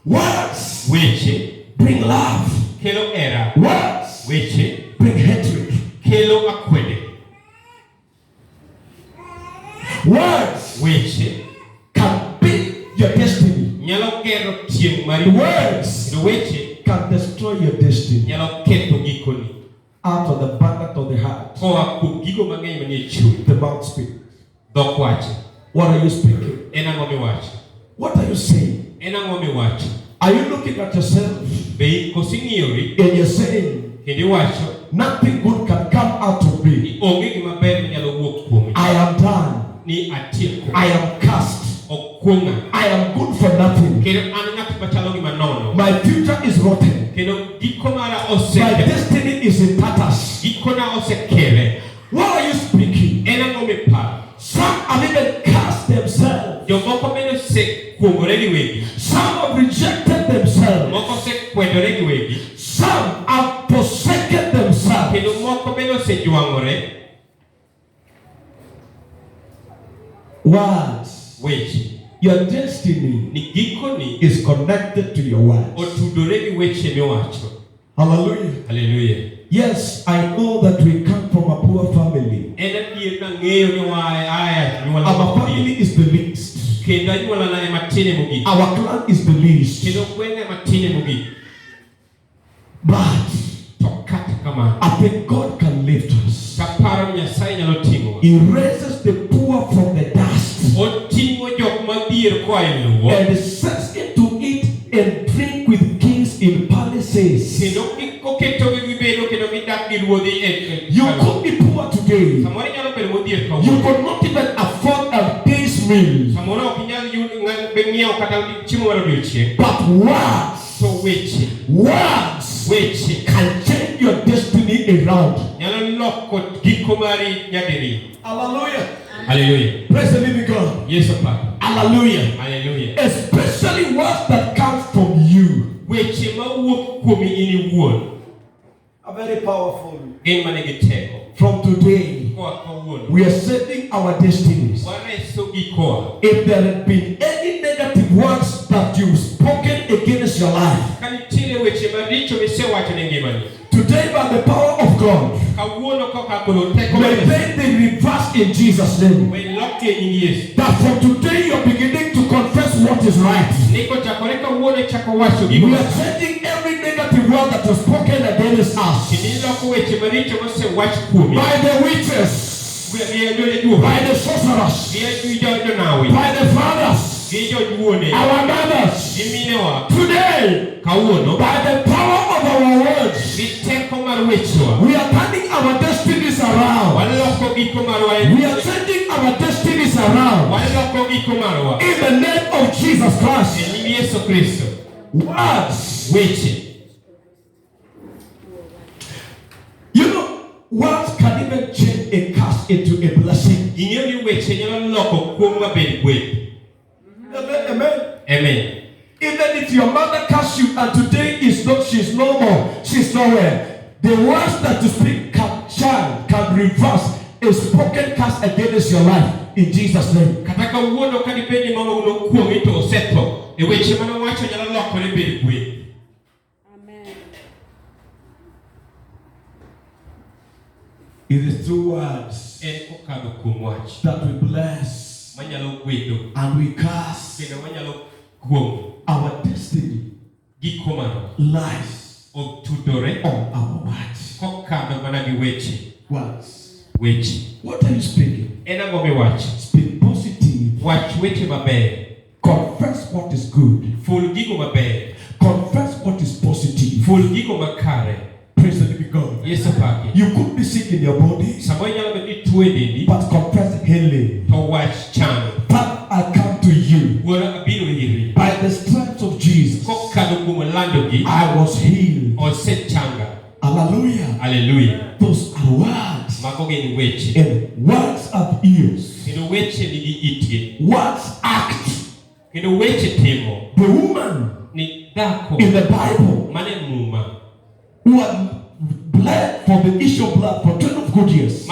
Words Weche bring love. kelo hera. Words Weche bring hatred. kelo akwede. Words Weche can build your destiny. nyalo gero tieng' mari. Words Kendo weche can destroy your destiny. nyalo ketho gikoni. Out of the abundance of the heart, Koa kuom gigo mang'eny manie chuny. the mouth speaks. Dhok wacho. What are you speaking? En ang'o miwacho? What are you saying? En ang'o miwacho? Are you looking at yourself Be koso ing'iyori and you're saying, kendo iwacho nothing good can come out of me? ni onge gima ber manyalo wuok kuomi. I am done. Ni atieko. I am cast. Okwong'a. I am good for nothing. Kendo an ng'at machalo gima nono. My future is rotten. Kendo giko mara My oseketho. destiny is in tatters. Gikona osekere. What are you speaking? En ang'o miparo? Some have even cast themselves. Jomoko bende osekuomore gi wegi. Some have rejected themselves. Moko osekwedore gi wegi. Some have forsaken themselves. Kendo moko bende osejwang'ore. Words. Weche. Your destiny Ni gikoni is connected to your words. otudore gi weche miwacho. Hallelujah. Hallelujah. Yes, I know that we come from a poor family. En adier nang'eyo ni aya anyuola Our matin. family is the least. Kendo anyuolana ema tin mogik. Our clan is the least. Kendo gweng'a ema tin mogik. But To kata kamano, I think God can lift us. kaparo ni Nyasaye nyalo ting'owa. He raises the poor from the dust Oting'o jok modhier koa e lowo. and sets them to eat and drink with kings in palaces. Kendo oketogi gibedo kendo gidak gi ruodhi e You could be poor today. samoro inyalo bedo modhier You kawuono. could not even afford a day's meal. Samoro ok inyal ng'iewo kata chiemo mar odiechieng'. But words, To weche can change your destiny around. nyalo loko giko mari nyadiriyo. Hallelujah. Hallelujah. Praise the living God. Yesu pa. Hallelujah. Hallelujah. Especially words that come from you. Weche mawuok kuomi in iwuon Are very powerful. gin manigi teko. From today, Koa kawuono. we are saving our destinies. Wareso gikoa. If there have been any negative words that you've spoken against your life, Ka nitiere weche maricho misewacho ne ngimani. today by the power of God, Kawuono kokalo teko may mar they be reversed in Jesus' name. we loke e nying Yesu. That from today you're beginning to confess what is right. Niko chakore kawuono chako wacho We gigo. are changing every negative word that was spoken against us Kiniloko weche maricho mosewach kuomi. by the witches, by the sorcerers, by the fathers, our mothers. Today, by the power of our words, we are turning our destinies around. We are changing our destinies around. In the name of Jesus Christ. Words. You know, words can even change a curse into a blessing. The Amen. Even if your mother curses you and today she's no more, she's nowhere. The words that you speak can reverse a spoken curse against your life in Jesus' name. Kataka uono kadipeni mama unokuo ito seto. Ewe chimana wacho nyala loko libiri kwe. Amen. It is through words that we bless and we curse our destiny lies on our words. Words. What are you speaking? Speak positive. Confess what is good. Confess what is positive. Praise the living God. You could be sick in your body, but confess healing. But I come to you. By the stripes of Jesus, I was healed. Hallelujah. Hallelujah. Those are words. And words have ears. Words act. The woman in the Bible who had bled for the issue of blood for 12 good years,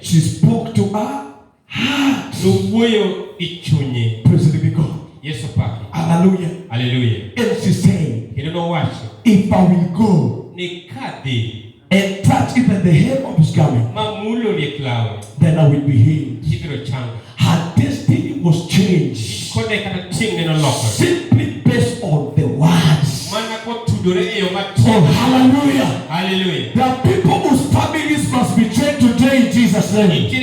she spoke to her heart. Praise the living God. Hallelujah. Hallelujah. And she said, if I will go and touch even the hem of his garment, then I will be healed. Her destiny was changed simply based on the words. Oh, hallelujah. Hallelujah. There are people whose families must be changed today in Jesus' name. You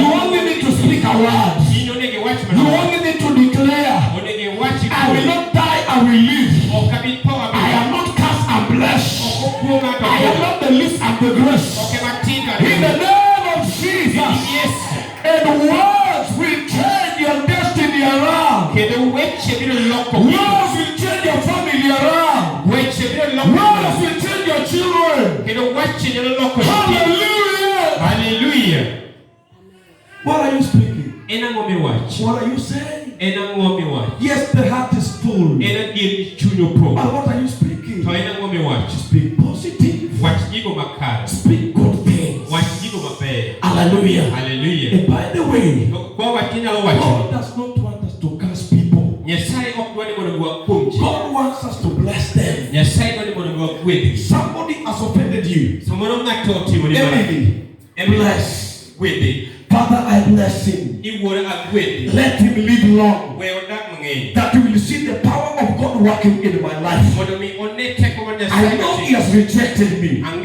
only need to speak a word. You only need to declare, I will not die, I will live. I am not cast and blessed. I am not the least and the greatest. In the name of Jesus. And words will change your destiny around. Words will change your family around. Words will change your children. Hallelujah. Hallelujah. What are you speaking? What are you saying? Yes, the heart is full. But what are you speaking? Speak positive. Speak good things. Hallelujah. Hallelujah. And by the way, God does not want us to curse people. God wants us to bless them. Somebody has offended you. Emily, bless. Father, I bless him. Let him live long. That you will see the power of God working in my life. I know he has rejected me. I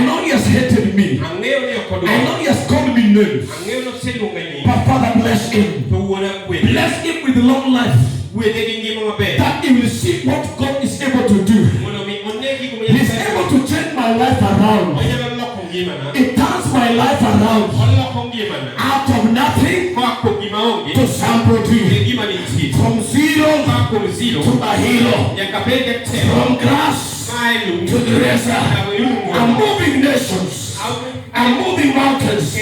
know he has hated me. I know he has called me names. But Father, bless him. Bless him with long life. That he will see what God is able to do. He's able to turn my life around. It turns my life around. Out of nothing to somebody. From zero to a hero. From grass to the razor. I'm moving nations. I'm moving mountains.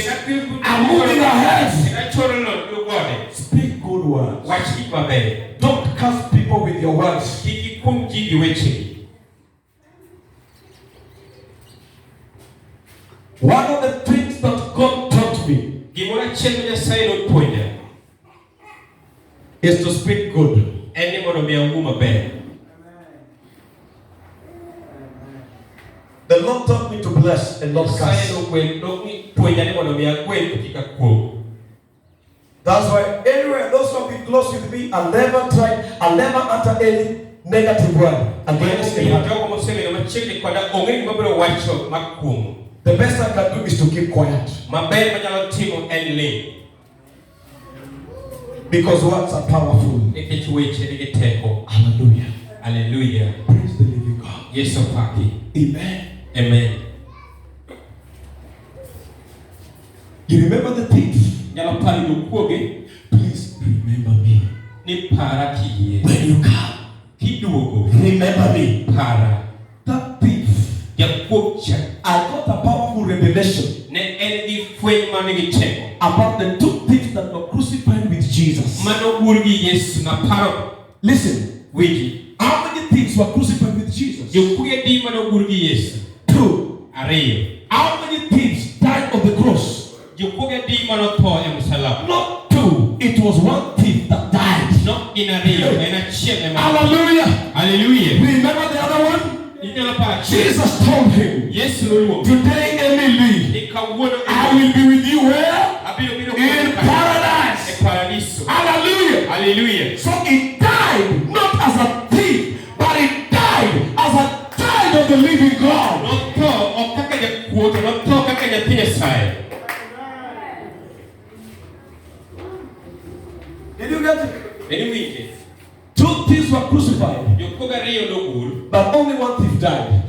I'm moving ahead. Speak good words. Don't curse people with your words. One of the things that God taught me is to speak good. The Lord taught me to bless and not curse. That's why anywhere those who have been close with me, I'll never utter any negative word against anyone. The best I can do is to keep quiet. Because words are powerful. Hallelujah. Hallelujah. Praise the living God. Yes, Amen. Amen. You remember the thief? Please remember me. When you come, remember me. That thief, I got a powerful revelation about the two thieves that were crucified with Jesus. Manogur gi Yesu na paro. Listen. Wiji. How many things were crucified with Jesus? Yokuye di manogur gi Yesu. 2. Ariyo. How many thieves died on the cross? Yokuye di manoto e msalaba. Not 2. It was one thief that died. No inariyo. Ena chele ma. Hallelujah. Hallelujah. Remember the other one? Jesus told him, today, Emily, I will be with you where? In paradise. Hallelujah. Hallelujah. So he died not as a thief, but he died as a child of the living God. Did you get it? 2 thieves were crucified, but only one thief died.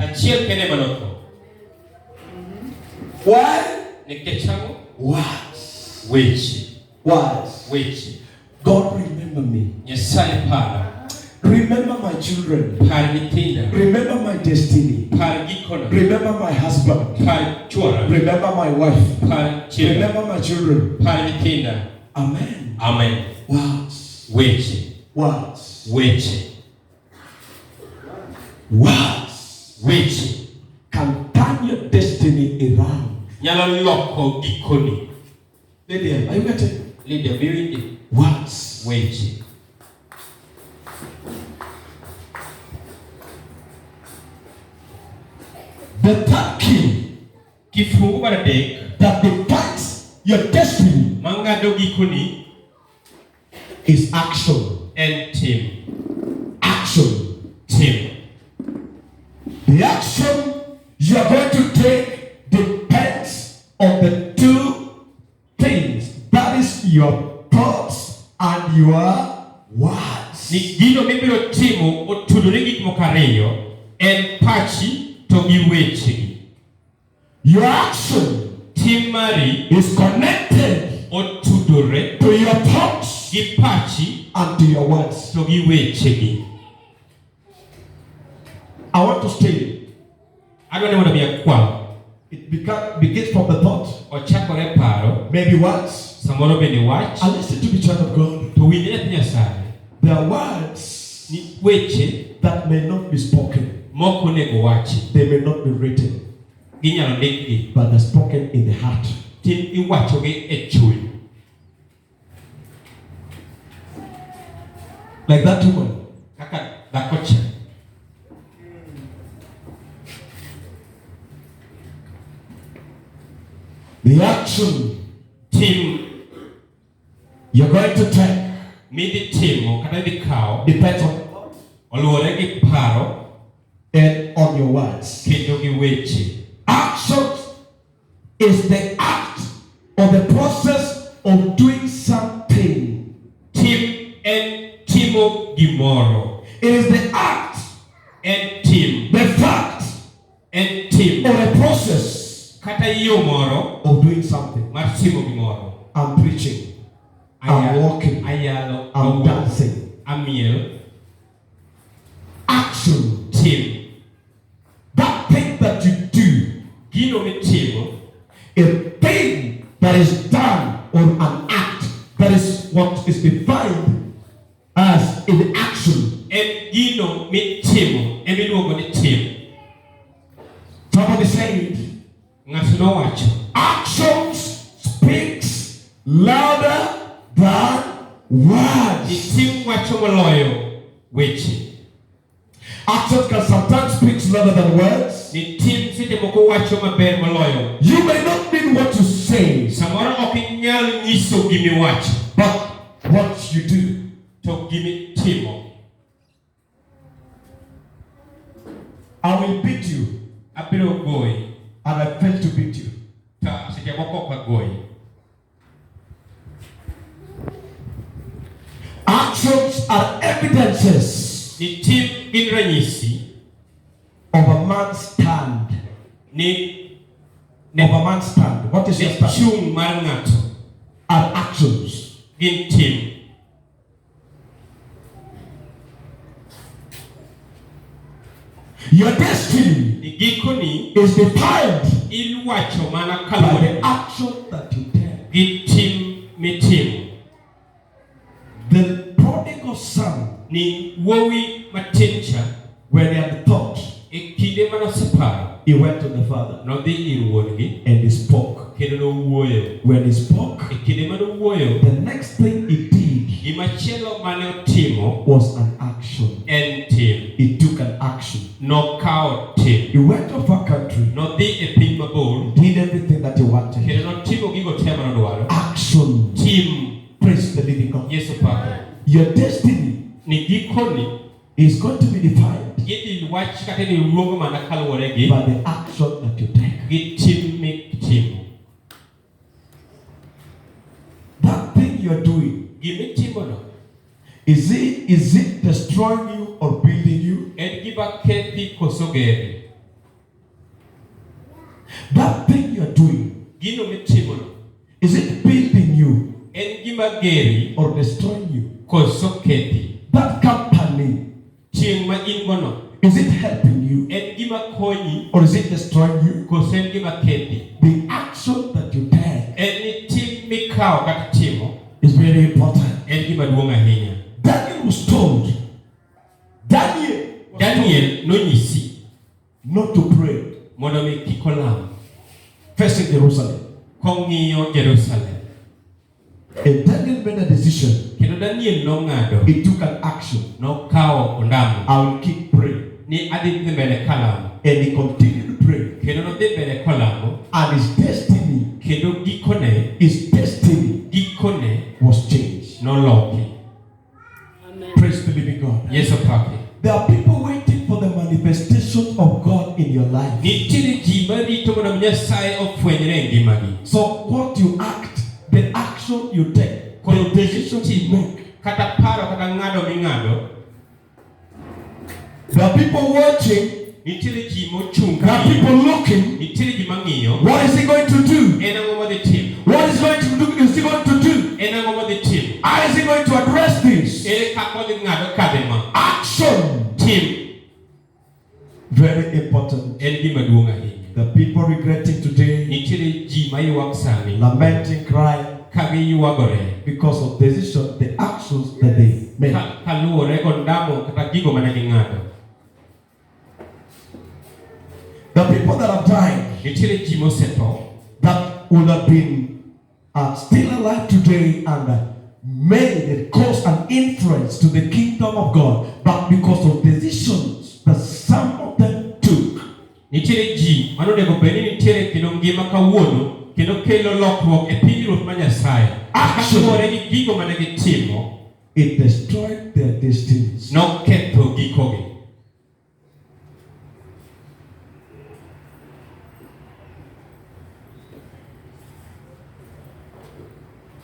Why? Wise. God, remember me. Remember my children. Remember my destiny. Remember my husband. Remember my wife. Remember my children. Amen. Amen. Wise can turn your destiny around. Lydia, are you getting? Lydia, Wise. The third key that defines your destiny is action. And team. Action. Team. The action you are going to take depends on the 2 things. That is your thoughts and your words. Your action is connected to your thoughts and to your words. I want to stay. It begins from the thought. Maybe words. And listen to the child of God. There are words that may not be spoken. They may not be written. But they're spoken in the heart. Like that woman. The action team you're going to take depends on and on your words. Action is the act or the process of doing something. Team and timo gimoro. It is the act and team. The fact and team. Or the process of doing something. I'm preaching. I'm walking. I'm dancing. Action. Team. That thing that you do, a thing that is done or an act, that is what is defined as in action. Somebody said, actions speaks louder than words. Actions can sometimes speak louder than words. You may not mean what you say, but what you do. I will beat you, and I fail to beat you. Actions are evidences of a man's stand. Of a man's stand. What is your stand? Are actions. Your destiny is defined by the action that you take. The prodigal son, ni wuowi matin cha when he had thought, e kinde manoseparo he went to the father nodhi ir wuon-gi and he spoke. kendo nowuoyo. When he spoke, E kinde manowuoyo, the next thing he did gimachielo mane otimo was an action. en tim. He took an action. Nokawo tim. He went to a country, Nodhi e piny mabor did everything that he wanted. kendo notimo gigo te manodwaro. Action. Tim. Praise the living God. Yesu pake. Your destiny Ni gikoni is going to be defined idhi wach kata ni luongo mana kaluwore gi by the action that you take. gi tim mitimo. That thing you're doing, Gimitimono is it destroying you or building you? en gima kethi koso geri. That thing you're doing, Gino mitimono is it building you en gima geri or destroying you? koso kethi. That company, Chieng' ma in gono is it helping you en gima konyi or is it destroying you? koso en gima kethi. The action that you take En ni tim mikawo kata timo is very important. en gima duong' ahinya. Daniel was told, Daniel nonyisi not to pray mondo mi kik olam facing Jerusalem. kong'iyo Jerusalem. And Daniel made a decision. Kendo Daniel nong'ado, He took an action. nokawo ondamo I will keep praying. ni adhi dhi mbele kalamo. And he continued to pray. Kendo nodhi mbele kolamo And his destiny kendo gikone was changed. noloki. Praise the living God. Yesu pake. There are people waiting for the manifestation of God in your life. Nitiere ji marito mondo mi Nyasaye ofwenyre e ngimagi. So what you act, the action you take, the decision you make. Kata paro kata ng'ado ming'ado. There are people watching. Nitiere ji mochung' There are kang'iyo. people looking. Nitiere ji mang'iyo. What is he going to do? En ang'o modhi timo? What is going to do? Is he going to do? En ang'o modhi timo? How is he going to address this? Ere kaka odhi ng'ado kadhe ma? Action. Tim. Very important. En gima duong' ahinya. The people regretting today, Nitiere ji mayuak sani lamenting, crying ka giyuagore because of decisions, the actions that they made. kaluwore kod ndamo kata gigo mane ging'ado. The people that have died, Nitiere ji mosetho that would have been still alive today and made it cause an influence to the kingdom of God, but because of decisions that some of them took. Nitiere ji manonego bed ni nitiere kendo ngima kawuono kendo kelo lokruok e pinyruoth ma Nyasaye. Kaluwore gi gigo mane gitimo, It destroyed their destinies. noketho gikogi.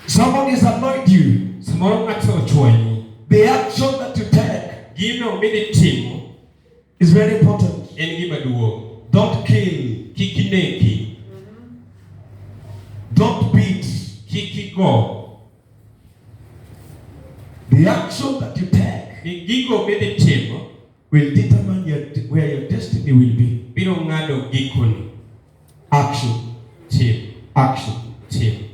Someone is annoyed you. Samoro ng'ato ochwanyi. The action that you take Gino midhi timo is very important. en gima duong'. Don't kill. Kik ineki, Don't beat. kik igo. The action that you take Ni gigo midhi timo will determine where your destiny will be. biro ng'ado gikoni. Action. Tim. Action. Tim.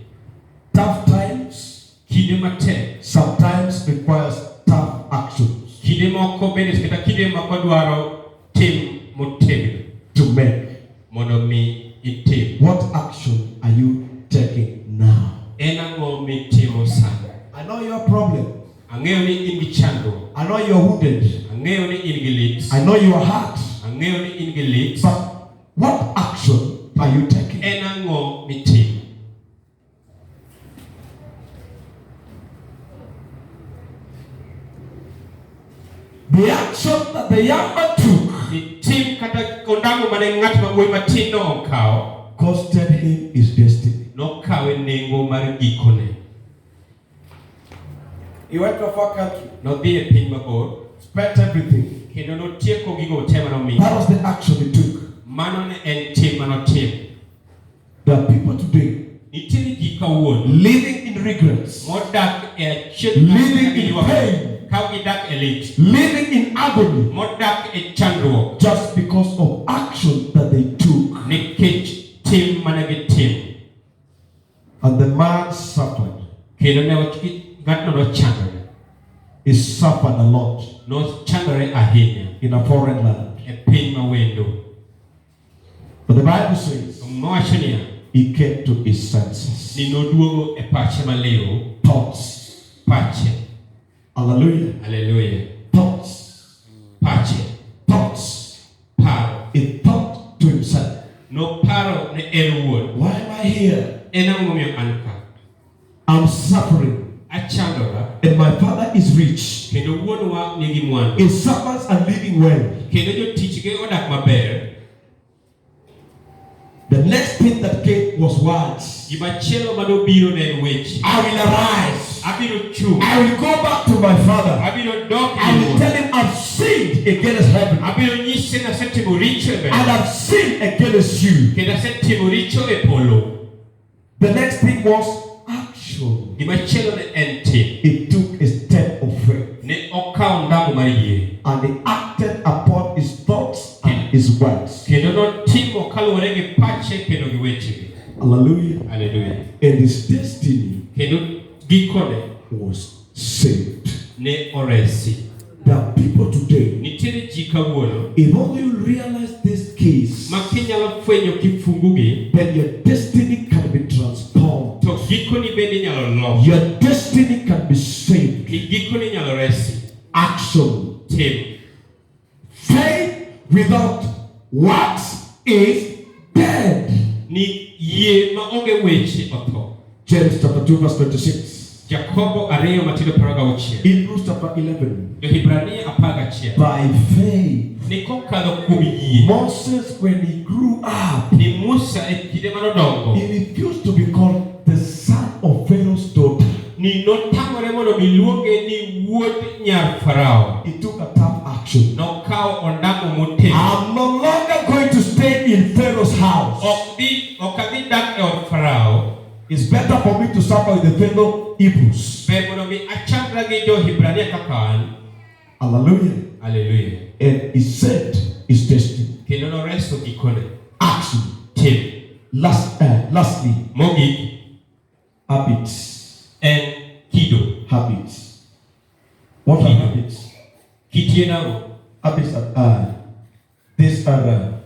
Tough times Kinde matek. sometimes requires tough actions Kinde moko bende kata kinde moko dwaro tim motegno to make. mondo mi itim. What action are you taking now? En ang'o mitimo sani? I know your problem. Ang'eyo ni in gi chandruok. I know you're wounded. Ang'eyo ni in gi lit. I know you are hurt. Ang'eyo ni in gi lit. But what action are you taking? En ang'o mitimo? The action that the young man took Tim kata ondamo mane ng'at ma wuoyi matin no okawo costed him his destiny. nokawe nengo mar gikone. He went to a far country, Nodhi e piny mabor spent everything. kendo notieko gigo te manomiyo. That was the action he took. Mano ne en tim manotim. There are people today Nitiere ji kawuono living in regrets, modak e achiel living in pain, ka gidak e lit, living in agony, modak e chandruok just because of action that they took. nikech tim mane gitim. And the man suffered. Kendo ne ng'atno nochandore. he suffered a lot nochandore ahinya in a foreign land. e piny mawendo. But the Bible says Nowacho niya, he came to his senses. ni noduogo e pache maliw, Thoughts. pache. Hallelujah. Hallelujah. Thoughts. Pache. Thoughts. Paro. He thought to himself, Noparo ne en wuon. why am I here? En ang'o momiyo an ka? I'm suffering. Achandora. And my father is rich. Kendo wuonwa nigi mwandu. His servants are living well. Kendo jotichge odak maber. The next thing that came was words. Gimachielo manobiro ne en weche. I will arise. Abiro chung'. I will go back to my father. Abiro dok I will ir tell him I've sinned against heaven. abiro nyise ni asetimo richo e And mbele. I've sinned against you. Kendo asetimo richo e polo. The next thing was action. Gimachielo ne en tim. He took a step of faith. Ne okawo ndamo mar yie. And he acted upon his thoughts and his words. Kendo notimo kaluwore gi pache kendo gi wechege. Hallelujah. Hallelujah. And his destiny Kendo gikone was saved. ne oresi. There are people today, Nitiere ji kawuono if only you realize this case, ma kinyalo fwenyo kifungugi, then your destiny can be transformed. to gikoni bende inyalo loki. Your destiny can be saved. Gikoni inyalo resi. Action. Tim. Faith without works is dead. Ni yie ma onge weche otho. James chapter 2 verse 26. Jakobo 2:16. Hebrews chapter 11. Jo-Hibrania 11. By faith, Ni kokadho kuom yie. Moses, when he grew up, Ni Musa e kinde manodongo. he refused to be called the son of Pharaoh's daughter. Ni notamore mondo miluonge ni wuod nyar Farao. He took a tough action. Nokawo ondamo motegno. I'm no longer going to stay in Pharaoh's house. Ok abi dak e od Farao. It's better for me to suffer with the fellow Hebrews. Ber mondo mi achandra gi Jo-Hibrania kaka an. Hallelujah. Hallelujah. And he said his destiny. Kendo noreso gikone. Action. Tim. Lastly, Mogik habits. en kido. Habits. What are habits? Kitie nang'o? Habits are these are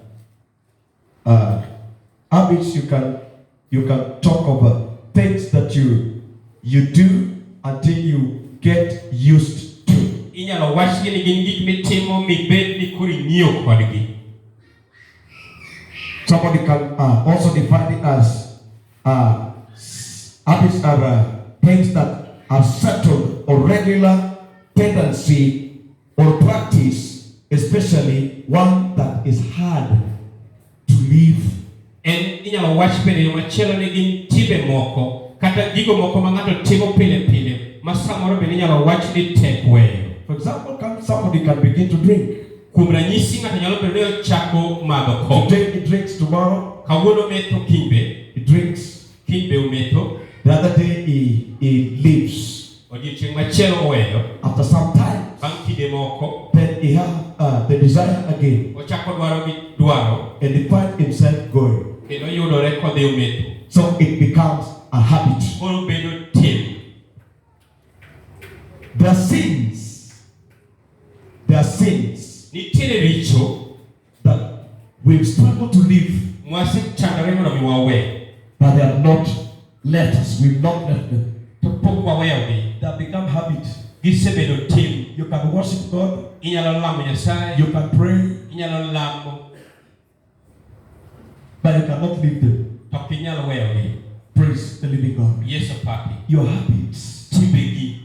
habits you can talk about things that you do until you get used to. Inyalo wach ni gin gik mitimo mibed ni koro ing'iyo kodgi. Somebody can also define it as habits are things that are settled or regular tendency or practice, especially one that is hard to live. En inyalo wach bende yo machielo ni gin timbe moko kata gigo moko ma ng'ato timo pile pile ma samoro bende inyalo wach ni tek weyo. For example, somebody can begin to drink. Kuom ranyisi ng'ato nyalo bedo ni ochako madho kong'o. Today he drinks, tomorrow Kawuono metho, kiny be he drinks, kiny be ometho, the other day he leaves. odiochieng' machielo oweyo, After some time, bang' kinde moko then he has the desire again, ochako dwaro and he finds himself going. kendo yudore kodhi ometho. So it becomes a habit. Koro bedo tim. There are sins. Nitiere richo That we've struggled to live, mwasechandore mondo mi wawe, but they have not left us. We've not left them. to pok waweyogi. They have become habits. Gisebedo tim. You can worship God, Inyalo lamo Nyasaye, you can pray, inyalo lamo, but you cannot live them. to ok inyal weyogi. Praise the living God. Yesu papi. Your habits. Timbegi,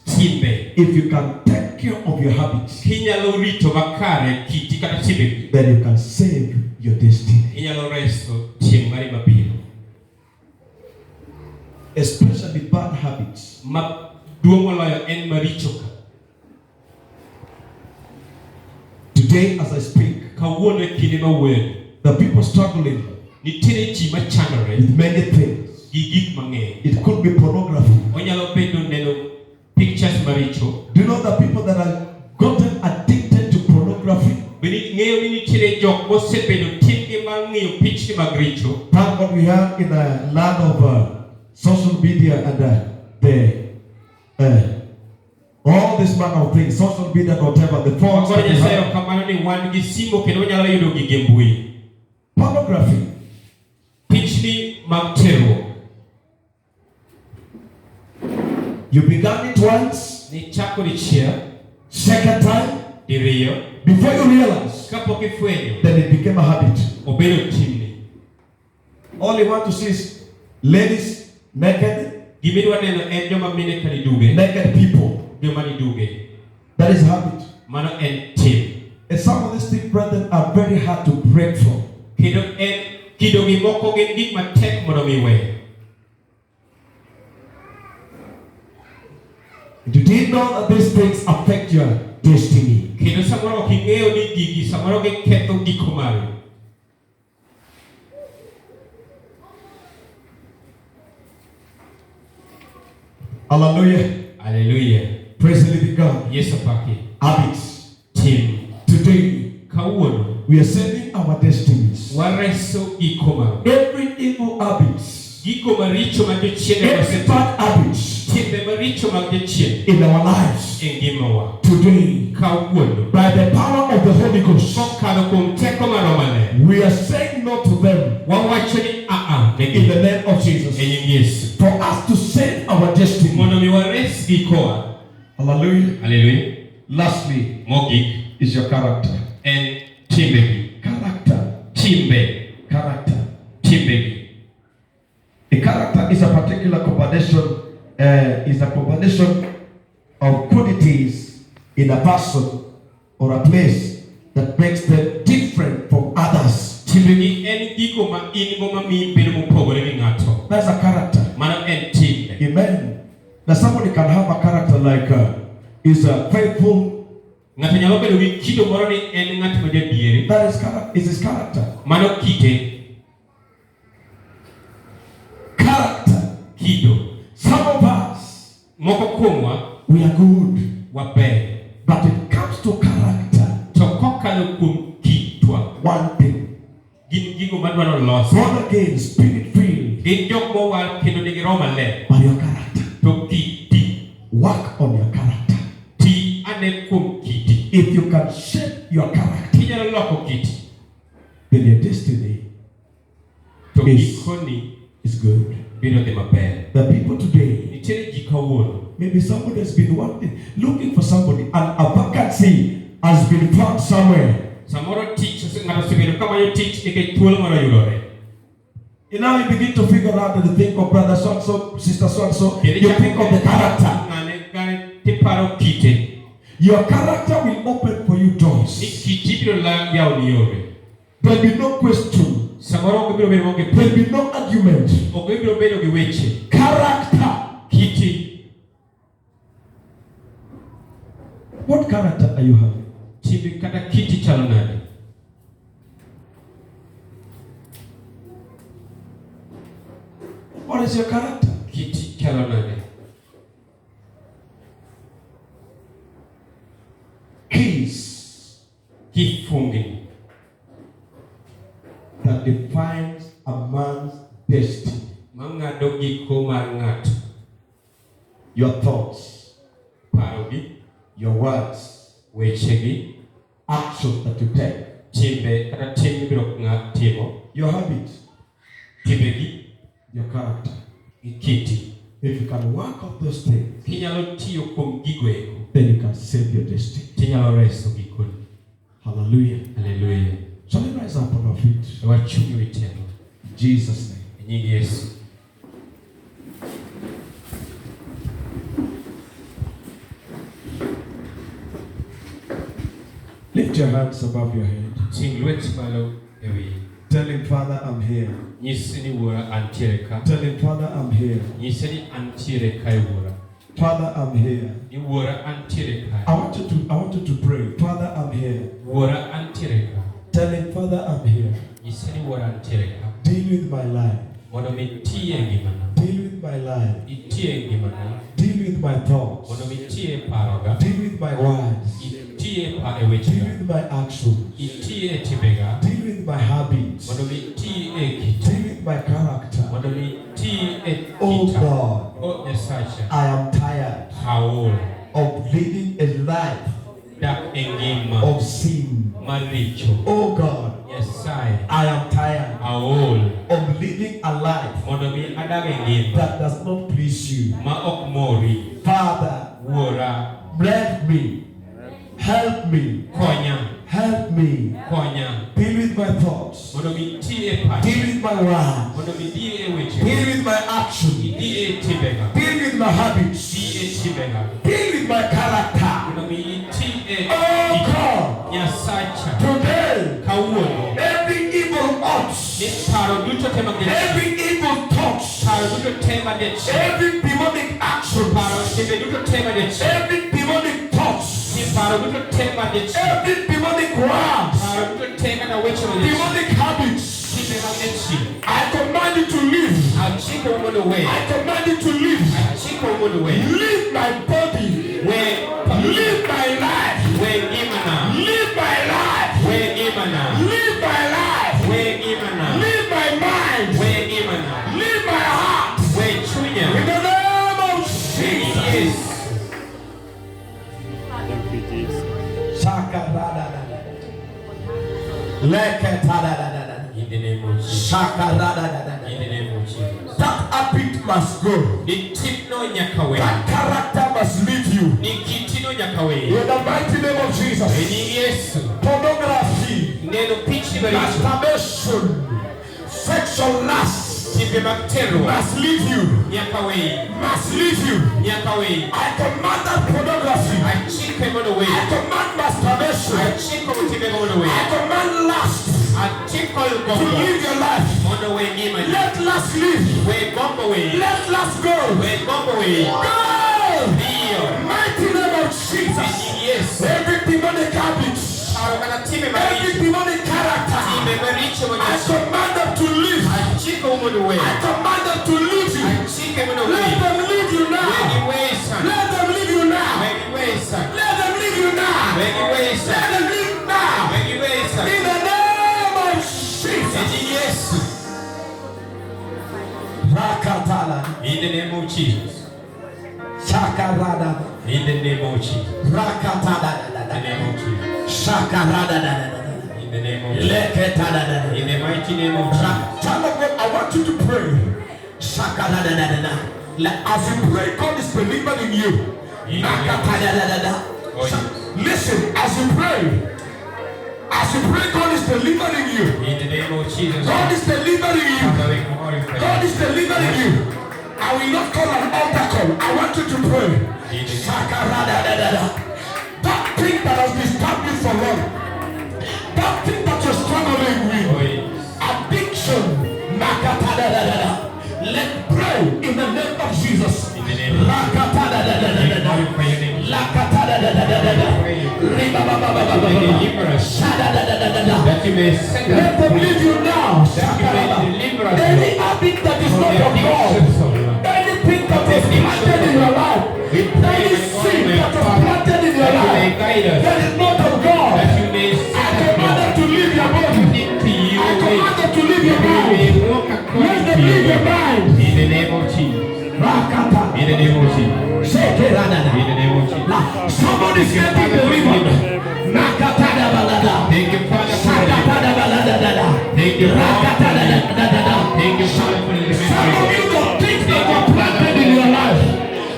timbe. If you can take care of your habits, Kinyalo rito makare kiti kata timbegi. then you can save your destiny. Inyalo reso tieng' mari mabiro. Especially bad habits. Maduong' moloyo en maricho ka. Today, as I speak, Kawuono e kinde mawuoyo, the people struggling nitiere ji machandore with many things. gi gik mang'eny. It could be pornography. Onyalo bedo neno pictures maricho. Do you know the people that are gotten addicted to pornography? Bende ng'eyo ni nitiere jok mosebedo timgi mar ng'iyo pichni mag richo. Thank God we have in a land of social media and all all this manner of things, social media, whatever, the phones that you have. Pornography. You began it once, second time, before you realize, then it became a habit. All you want to see is ladies naked, naked people. That is a habit. And some of these things, brethren, are very hard to break from. You did know that these things affect your destiny. Hallelujah. Hallelujah. Praise the living God. Yes, Paki. Habits. Team. Today, we are saving our destinies. Every evil habits, every bad habits in our lives today, by the power of the Holy Ghost, we are saying no to them in the name of Jesus. For us to save our destiny. Hallelujah. Hallelujah. Lastly, is your character. And timbe. Character. Timbe. Character. Timbe. A character is a particular combination, of qualities in a person or a place that makes them different from others. That's a character. Amen. Now somebody can have a character like is faithful. That is his character. Character. Some of us, we are good, but it comes to character. One thing. Born again, spirit filled. But your character. Work on your character. If you can shape your character, then your destiny is good. The people today, maybe somebody has been looking for somebody, and a vacancy has been found somewhere. And now you begin to figure out that you think of brother so and so, sister so and so, you think of the character. Your character will open for you doors. There will be no question. There will be no argument. Character. What character are you having? What is your character? Keys that defines a man's destiny. Your thoughts, your words, actions that you take, your habits, your character. If you can work out those things, then you can save your destiny. Hallelujah. Hallelujah. Shall we rise up on our feet? In Jesus' name. Yes. Lift your hands above your head. Tell him, Father, I'm here. Tell him, Father, I'm here. Father, I'm here. I want you to pray. Father, I'm here. Tell him, Father, I'm here. Deal with my life. Deal with my life. Deal with my thoughts. Deal with my words. Deal with my actions. Deal with my habits. Deal with my character. Oh God, I am tired of living a life dak e ngima of sin. maricho. Oh God, Nyasaye I am tired aol of living a life mondo mi adag e ngima that does not please you. ma ok mori. Father, Wuora, bless me, help me, konya, help me. konya Deal with my thoughts, mondo mi ti e pachi, deal with my words, mondo mi di e weche, deal with my actions, di e timbega, deal with my habits, di e timbega, deal with my character. mondo mi ti e Oh God, Nyasacha. today, Kawuono every evil ni thoughts, paro duto te mag every evil thoughts, paro duto te mag every demonic action, paro timbe duto te mag every demonic thoughts, ni paro duto te mag every demonic words, paro duto te mag weche mag demonic habits, timbe mag I command you to leave. achiko mondo we I command you to leave. achiko mondo we Leave my body. we Live my life. we ngimana Live my life. we ngimana Live my life. we ngimana Live my mind. we ngimana Live my heart. we chunya In the name of Jesus. yes Thank you, Jesus. Shaka da da da da. Leke ta da da da da. in the name of Jesus Shaka da da da da in da. the name of Jesus That habit must go. ni tipno nyaka we That character must leave you. ni kitino nyaka we In the mighty name of Jesus. ni Yesu Pornography, neno pichi bari masturbation, sexual lust timbe mag terruok must leave you. nyaka we Must leave you. nyaka we I command that pornography. achike mondo we I command masturbation. achiko timbe mondo we I command lust achiko to gombo leave your life. mondo we ngima Let lust leave. we gombo we Let lust go. we gombo we Go. dio Mighty name of Jesus. Yesu Every demonic habit, paro kana timbe every maricho demonic character, timbe maricho I mondo command them to leave. achiko mondo we I command them to leave you. achike mondo we Let them leave you now. wegiwesa Let them leave you now. wegiwesa Let them leave you now. wegiwesa Let them leave now. wegiwesa In the name of Jesus. eti Yesu Rakatala. in the name of Jesus Shakarada. in the name of Jesus Rakatada. in the name of Jesus Shakarada. in the name of Jesus Leketada. in the mighty name of Jesus Child of God, I want you to pray. Shakarada. As you pray, God is believing in you. Rakatada. Listen, as you pray, God is delivering you. in the name of Jesus God is delivering you. Father we glorify God you is delivering you. I will not call an altar call. I want you to pray. That thing that has disturbed you for long, that thing that you're struggling oh with, yes addiction, let's pray in the name of Jesus. in the name of Jesus glorify your name deliver us that you may set Let us them free leave you now. that you may deliver us Any Lord, habit that is from not the of God, addictions of life. anything that was planted in your life, We pray any my God, sin my that was Father, planted in your that you may life, guide us, that is not of God, that you may I set us command them free. to leave your body. Into you I way. command them to leave your We mind. may walk Let according them to your leave your way. mind. In the name of Jesus. Rakata. In the name of Jesus. Shake it, Radada. In the name of Jesus. Now, somebody's getting delivered. Nakatada balada. Thank you, Father, for the Shakatada deliverance. balada. Thank you, Father, for the Rakatada deliverance. balada. Thank you, Father, for the Some of deliverance. you got things that were planted in your life.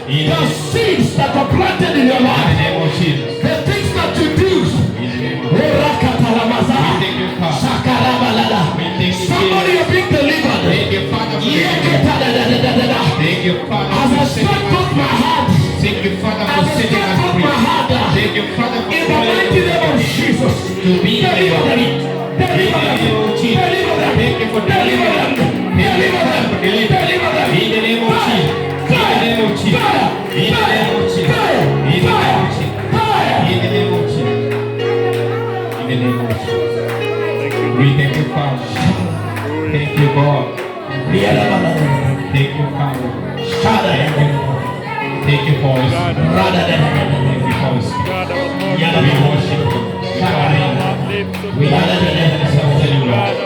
In The seeds that were planted in your the life. name of Jesus. The things that you do. In the name of Jesus. Rakatalamasa. Thank you, Father. Shakarabalada. Somebody is being delivered. Thank you, Father, for the deliverance. Yeketadadadadada. Thank you, Father, As I for setting stretch us out my free. hand, Thank you, Father, as for I setting stretch us out free. my hand, Thank you, Father, for in the mighty name of Jesus, to be deliver them, delivered. deliver them, deliver them, Thank you for deliver them, deliver them, deliver them. In the name of Jesus. In the name of Jesus. Fire, In the name of Jesus. fire, In the name of Jesus. fire. In the name of Jesus. In the name of Jesus. Thank you. We thank you, Father. Thank you, God. Thank you, Father. Thank you, Holy Spirit. Thank you, Holy Spirit. God, our Lord, We worship you. We exalt you, Lord.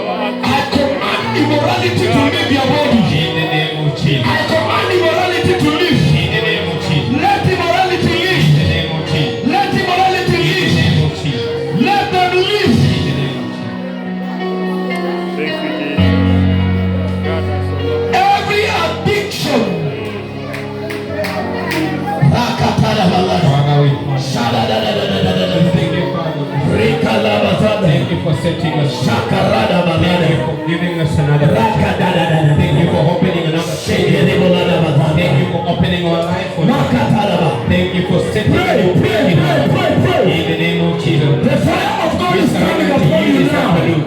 I command immorality to leave your body. In the name of Jesus. I command immorality to leave. In the name of Jesus. Let immorality leave. In the for setting us free. Shakarada Thank balada. you for giving us another Rakadadadada. Thank you for opening another Shederebolada bazanda. Thank you for opening our life for Makataraba. Thank you for setting a new Pray, in pray, us. pray, pray. In the name of Jesus. The fire of God We is coming surrender to upon you you this now. afternoon.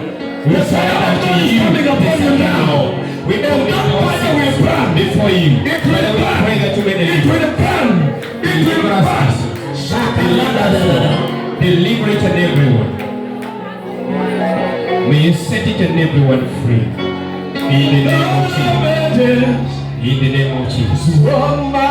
We The fire surrender of to God is you coming upon this you now. afternoon. We And commit that our fire will sins burn. before you. It Father, will we pray burn. that you may It deliver. will burn. It will Deliver us. burn. Shakaradadadada. Deliver each and everyone. May you set each and everyone free. In the name of Jesus. In the name of Jesus. Oh my